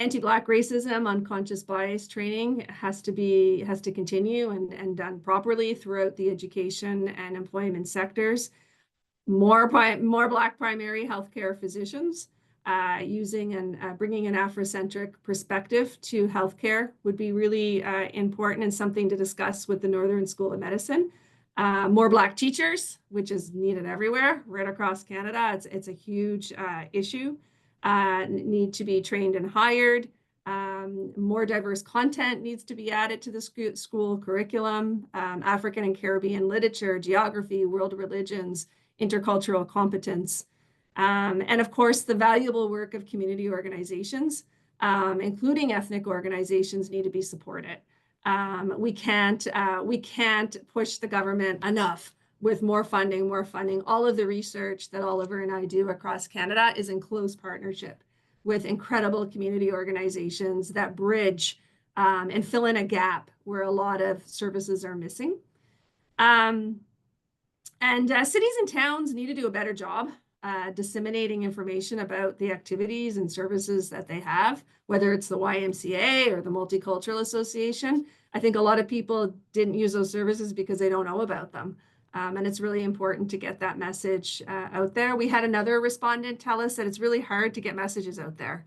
Anti-Black racism, unconscious bias training has to continue and done properly throughout the education and employment sectors. More Black primary healthcare physicians, using and bringing an Afrocentric perspective to healthcare would be really important and something to discuss with the Northern School of Medicine. More Black teachers, which is needed everywhere, right across Canada. It's a huge issue. Need to be trained and hired. More diverse content needs to be added to the school curriculum. African and Caribbean literature, geography, world religions, intercultural competence. And of course, the valuable work of community organizations, including ethnic organizations, need to be supported. We can't push the government enough with more funding. All of the research that Oliver and I do across Canada is in close partnership with incredible community organizations that bridge and fill in a gap where a lot of services are missing. And cities and towns need to do a better job disseminating information about the activities and services that they have, whether it's the YMCA or the Multicultural Association. I think a lot of people didn't use those services because they don't know about them. And it's really important to get that message out there. We had another respondent tell us that it's really hard to get messages out there.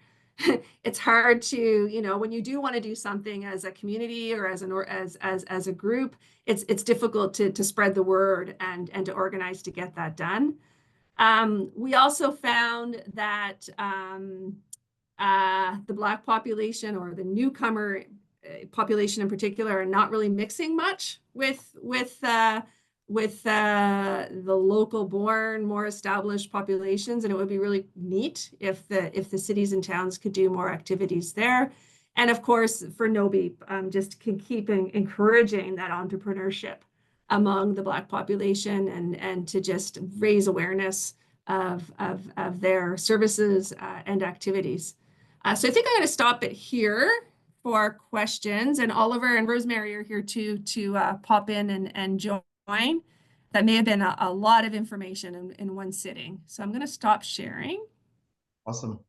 It's hard to, you know, when you do want to do something as a community or as a group, it's difficult to spread the word and to organize to get that done. We also found that the Black population, or the newcomer population in particular, are not really mixing much with the local born, more established populations, and it would be really neat if the cities and towns could do more activities there. And of course, for nobeep, just can keep encouraging that entrepreneurship among the Black population and to just raise awareness of their services and activities. So I think I'm going to stop it here for questions, and Oliver and Rosemary are here to pop in and join. That may have been a lot of information in one sitting. So I'm going to stop sharing. Awesome.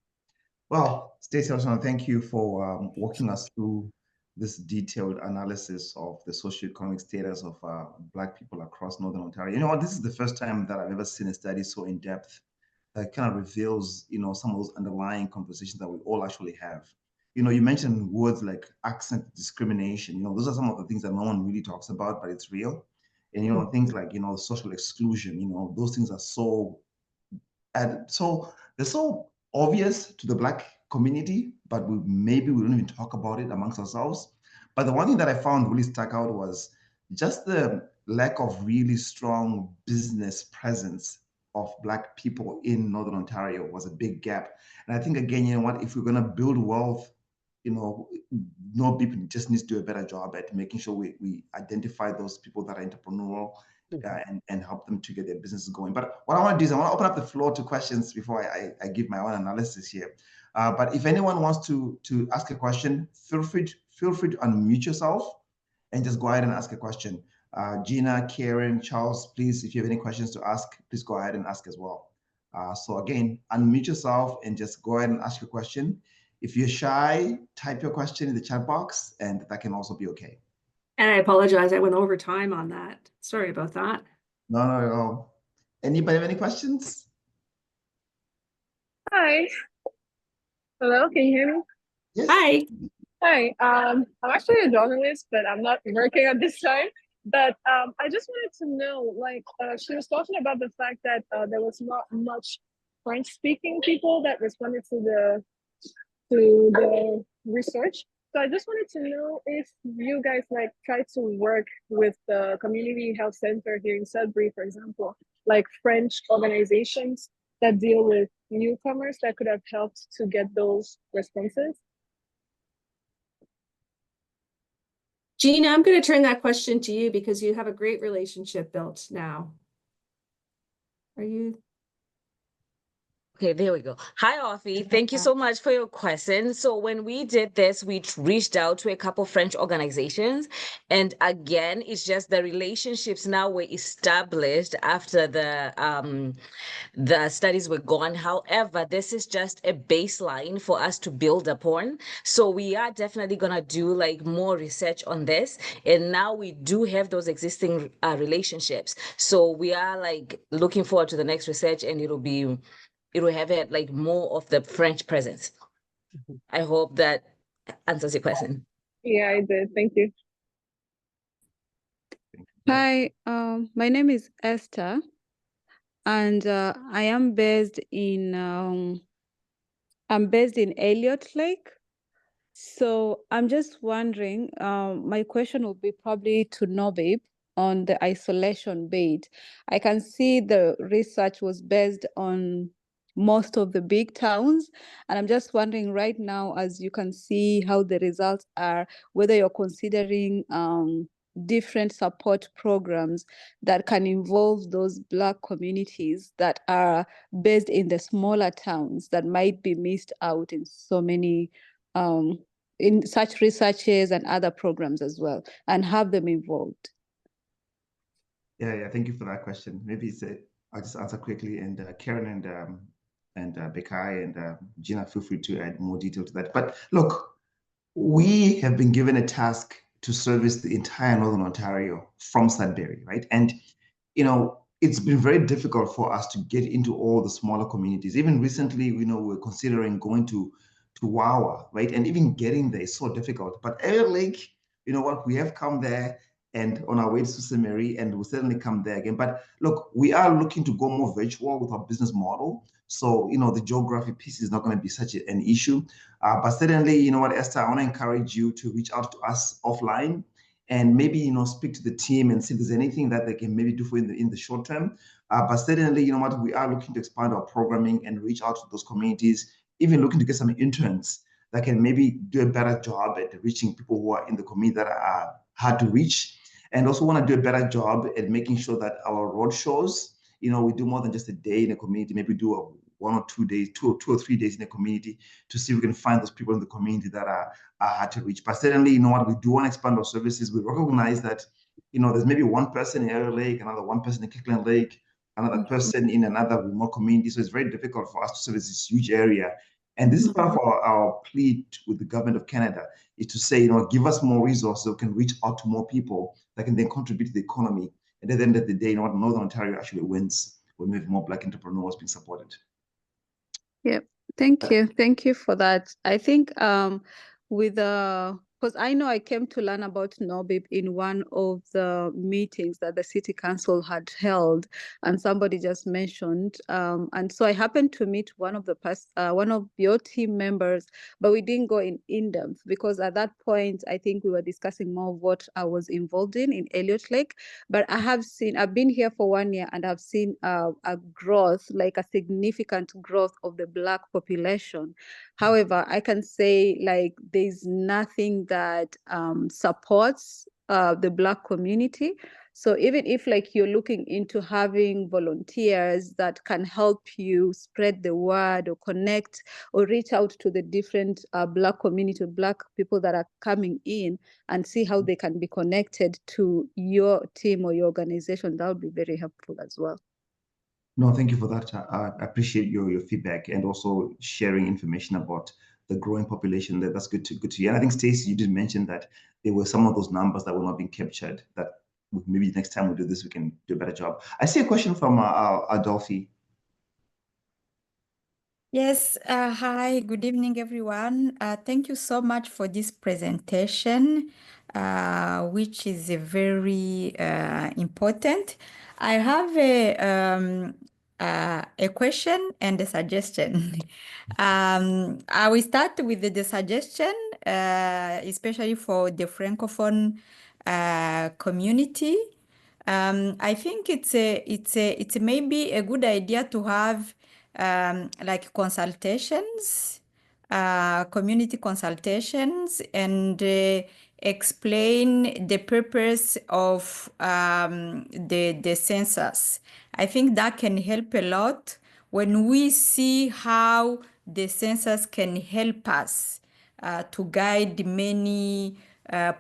Well, Stacey, I just want to thank you for walking us through this detailed analysis of the socioeconomic status of Black people across Northern Ontario. You know what, this is the first time that I've ever seen a study so in-depth that kind of reveals, you know, some of those underlying conversations that we all actually have. You know, you mentioned words like accent discrimination. You know, those are some of the things that no one really talks about, but it's real. And, you know, things like, you know, social exclusion, you know, those things are so, and so they're so obvious to the Black community, but maybe we don't even talk about it amongst ourselves. But the one thing that I found really stuck out was just the lack of really strong business presence of Black people in Northern Ontario was a big gap. And I think, again, you know what, if we're going to build wealth, you know, nobeep just needs to do a better job at making sure we identify those people that are entrepreneurial and help them to get their businesses going. But what I want to do is I want to open up the floor to questions before I give my own analysis here. But if anyone wants to ask a question, feel free to unmute yourself and just go ahead and ask a question. Gina, Karen, Charles, please, if you have any questions to ask, please go ahead and ask as well. So again, unmute yourself and just go ahead and ask your question. If you're shy, type your question in the chat box, and that can also be okay. And I apologize, I went over time on that. Sorry about that. No, not at all. Anybody have any questions? Hi. Hello, can you hear me? Yes. Hi. Hi. I'm actually a journalist, but I'm not working at this time. But I just wanted to know, like, she was talking about the fact that there was not much French-speaking people that responded to the research. So I just wanted to know if you guys like try to work with the community health center here in Sudbury, for example, like French organizations that deal with newcomers that could have helped to get those responses. Gina, I'm going to turn that question to you because you have a great relationship built now. Are you? Okay, there we go. Hi, Offie. Thank you so much for your question. So when we did this, we reached out to a couple French organizations. And again, it's just the relationships now were established after the studies were gone. However, this is just a baseline for us to build upon. So we are definitely going to do like more research on this. And now we do have those existing relationships. So we are like looking forward to the next research, and it'll be it will have like more of the French presence. I hope that answers your question. Yeah, I did. Thank you. Hi, my name is Esther, and I am based in Elliot Lake. So I'm just wondering, my question will be probably to nobeep on the isolation bait. I can see the research was based on most of the big towns, and I'm just wondering right now, as you can see how the results are, whether you're considering different support programs that can involve those Black communities that are based in the smaller towns that might be missed out in so many in such researches and other programs as well, and have them involved. Yeah, thank you for that question. Maybe I'll just answer quickly, and Karen and Bekai and Gina, feel free to add more detail to that. But look, we have been given a task to service the entire Northern Ontario from Sudbury, right? And it's been very difficult for us to get into all the smaller communities. Even recently, we're considering going to Wawa, right? And even getting there is so difficult. But Elliot Lake, you know what? We have come there and on our way to Sault Ste. Marie, and we'll certainly come there again. But look, we are looking to go more virtual with our business model. So, the geography piece is not going to be such an issue. But certainly, you know what, Esther, I want to encourage you to reach out to us offline and maybe, speak to the team and see if there's anything that they can maybe do for in the short term. But certainly, you know what, we are looking to expand our programming and reach out to those communities, even looking to get some interns that can maybe do a better job at reaching people who are in the community that are hard to reach. And also want to do a better job at making sure that our road shows, we do more than just a day in a community, maybe do 1 or 2 days, 2 or 3 days in a community to see if we can find those people in the community that are hard to reach. But certainly, you know what, we do want to expand our services. We recognize that, there's maybe one person in Elliot Lake, another one person in Kirkland Lake, another person in another remote community. So it's very difficult for us to service this huge area. And this is part of our plea with the government of Canada, is to say, give us more resources so we can reach out to more people that can then contribute to the economy. And at the end of the day, Northern Ontario actually wins when we have more Black entrepreneurs being supported. Yep. Thank you. Thank you for that. I think because I know I came to learn about nobeep in one of the meetings that the City Council had held, and somebody just mentioned. And so I happened to meet one of your team members, but we didn't go in depth because at that point, I think we were discussing more of what I was involved in Elliot Lake. But I've been here for 1 year and I've seen a growth, like a significant growth of the Black population. However, I can say like there's nothing that supports the Black community. So even if like you're looking into having volunteers that can help you spread the word or connect or reach out to the different Black community, Black people that are coming in and see how they can be connected to your team or your organization, that would be very helpful as well. No, thank you for that. I appreciate your feedback and also sharing information about the growing population. That's good to hear. And I think, Stacey, you did mention that there were some of those numbers that were not being captured, that maybe next time we do this, we can do a better job. I see a question from Adolphe. Yes, hi, good evening, everyone. Thank you so much for this presentation, which is very important. I have a question and a suggestion. I will start with the suggestion, especially for the Francophone community. I think it's maybe a good idea to have like consultations, community consultations, and explain the purpose of the census. I think that can help a lot when we see how the census can help us to guide many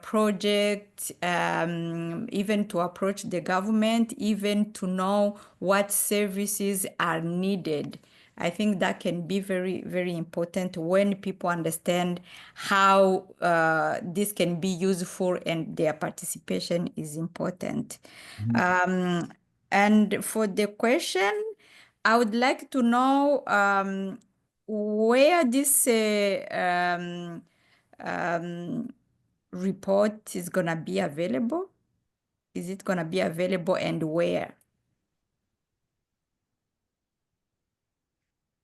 projects, even to approach the government, even to know what services are needed. I think that can be very, very important when people understand how this can be useful and their participation is important. And for the question, I would like to know where this report is gonna be available. Is it gonna be available and where?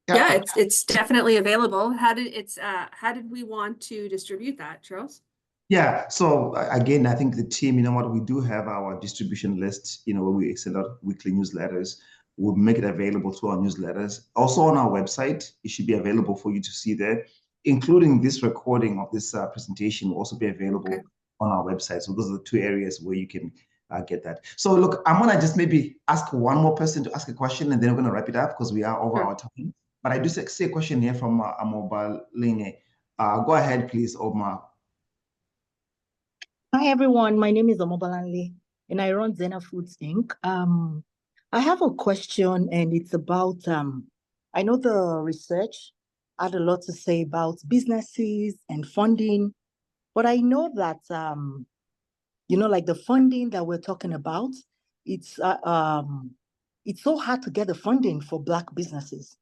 Yeah, it's definitely available. How did we want to distribute that, Charles? Yeah, so again, I think the team, what, we do have our distribution list, where we send out weekly newsletters. We'll make it available to our newsletters. Also on our website, it should be available for you to see there, including this recording of this presentation will also be available on our website. So those are the two areas where you can get that. So look, I'm gonna just maybe ask one more person to ask a question, and then we're gonna wrap it up because we are over our time. But I do see a question here from Omar Line. Go ahead, please, Omar. Hi, everyone. My name is Omobalanle, and I run Zena Foods Inc. I have a question, and it's about, I know the research had a lot to say about businesses and funding, but I know that, like the funding that we're talking about, it's so hard to get the funding for Black businesses.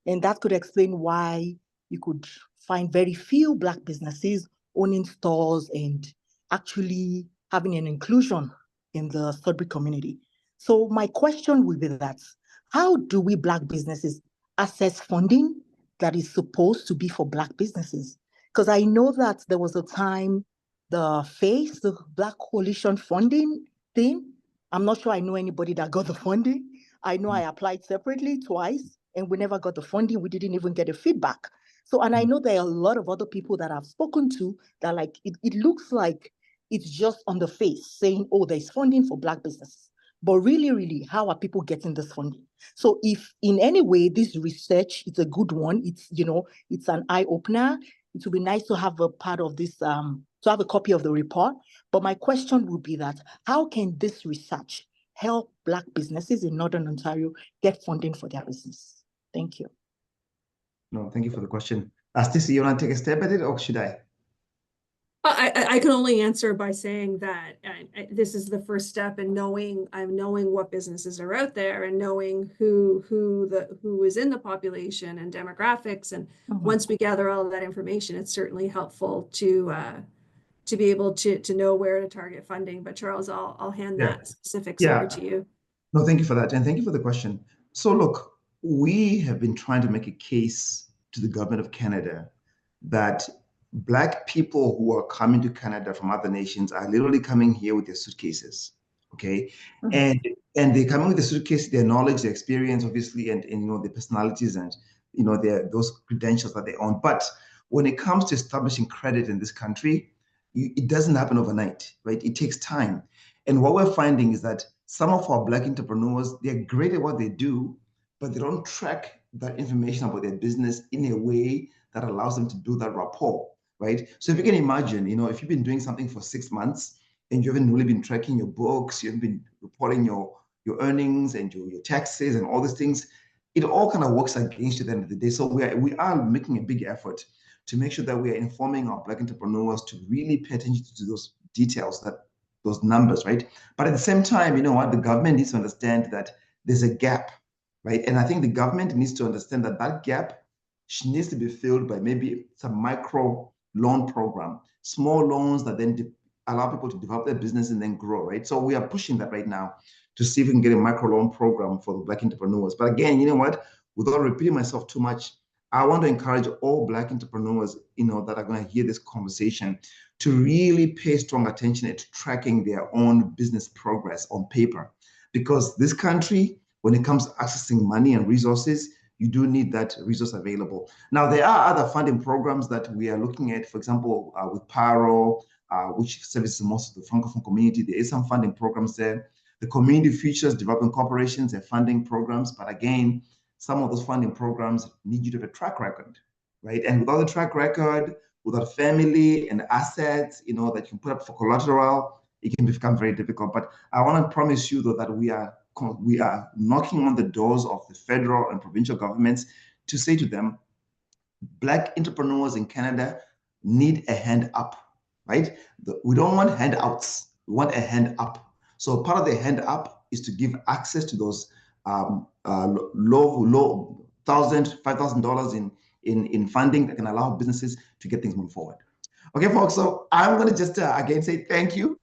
And that could explain why you could find very few Black businesses owning stores and actually having an inclusion in the Sudbury community. So my question would be that, how do we Black businesses access funding that is supposed to be for Black businesses? Because I know that there was a time the Black Coalition funding thing, I'm not sure I know anybody that got the funding. I know I applied separately twice and we never got the funding. We didn't even get a feedback. So, and I know there are a lot of other people that I've spoken to that like, it looks like it's just on the face saying, oh, there's funding for Black businesses. But really, how are people getting this funding? So if in any way this research is a good one, it's an eye opener. It would be nice to have a part of this, to have a copy of the report. But my question would be that, how can this research help Black businesses in Northern Ontario get funding for their business? Thank you. No, thank you for the question. Stacey, you want to take a step at it, or should I? I can only answer by saying that this is the first step in knowing what businesses are out there and knowing who is in the population and demographics. And once we gather all of that information, it's certainly helpful to be able to know where to target funding. But Charles, I'll hand that specifics over to you. No, thank you for that, and thank you for the question. So look, we have been trying to make a case to the government of Canada that Black people who are coming to Canada from other nations are literally coming here with their suitcases, okay? And they come in with the suitcase, their knowledge, their experience, obviously, and their personalities and those credentials that they own. But when it comes to establishing credit in this country, it doesn't happen overnight, right? It takes time. And what we're finding is that some of our Black entrepreneurs, they're great at what they do, but they don't track that information about their business in a way that allows them to build that rapport, right? So if you can imagine, if you've been doing something for 6 months and you haven't really been tracking your books, you haven't been reporting your earnings and your taxes and all these things, it all kind of works against you at the end of the day. So we are making a big effort to make sure that we are informing our Black entrepreneurs to really pay attention to those details, those numbers, right? But at the same time, the government needs to understand that there's a gap, right? And I think the government needs to understand that gap needs to be filled by maybe some micro loan program, small loans that then allow people to develop their business and then grow, right? So we are pushing that right now to see if we can get a micro loan program for the Black entrepreneurs. But again, you know what? Without repeating myself too much, I want to encourage all Black entrepreneurs, that are going to hear this conversation to really pay strong attention at tracking their own business progress on paper. Because this country, when it comes to accessing money and resources, you do need that resource available. Now, there are other funding programs that we are looking at, for example, with PARO, which services most of the Francophone community. There is some funding programs there. The Community Futures Development Corporations have funding programs, but again, some of those funding programs need you to have a track record, right? And without a track record, without family and assets, that you can put up for collateral, it can become very difficult. But I want to promise you, though, that we are knocking on the doors of the federal and provincial governments to say to them, Black entrepreneurs in Canada need a hand up, right? We don't want handouts. We want a hand up. So part of the hand up is to give access to those low $5,000 in funding that can allow businesses to get things moving forward. Okay, folks, so I'm going to just again say thank you,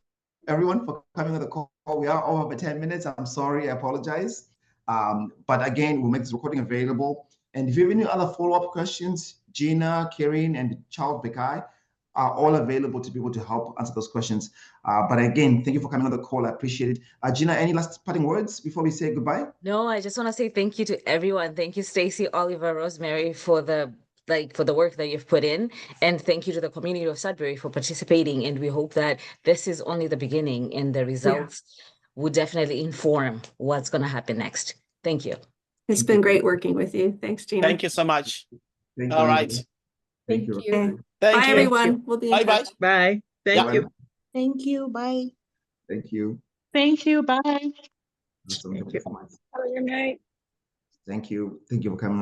everyone, for coming on the call. We are over by 10 minutes. I'm sorry, I apologize. But again, we'll make this recording available. And if you have any other follow-up questions, Gina, Karen, and Charles Bekai are all available to be able to help answer those questions. But again, thank you for coming on the call. I appreciate it. Gina, any last parting words before we say goodbye? No, I just want to say thank you to everyone. Thank you, Stacey, Oliver, Rosemary, for the work that you've put in. And thank you to the community of Sudbury for participating. And we hope that this is only the beginning and the results will definitely inform what's going to happen next. Thank you. It's been great working with you. Thanks, Gina. Thank you so much. Thank All you. right. Thank you. Okay. Thank Bye, you. everyone. We'll be in Bye-bye. touch. Bye. Thank Yeah. you. Thank you. Bye. Thank you. Thank you. Bye. Awesome. Thank you. Have a good night. Thank you. Thank you for coming on.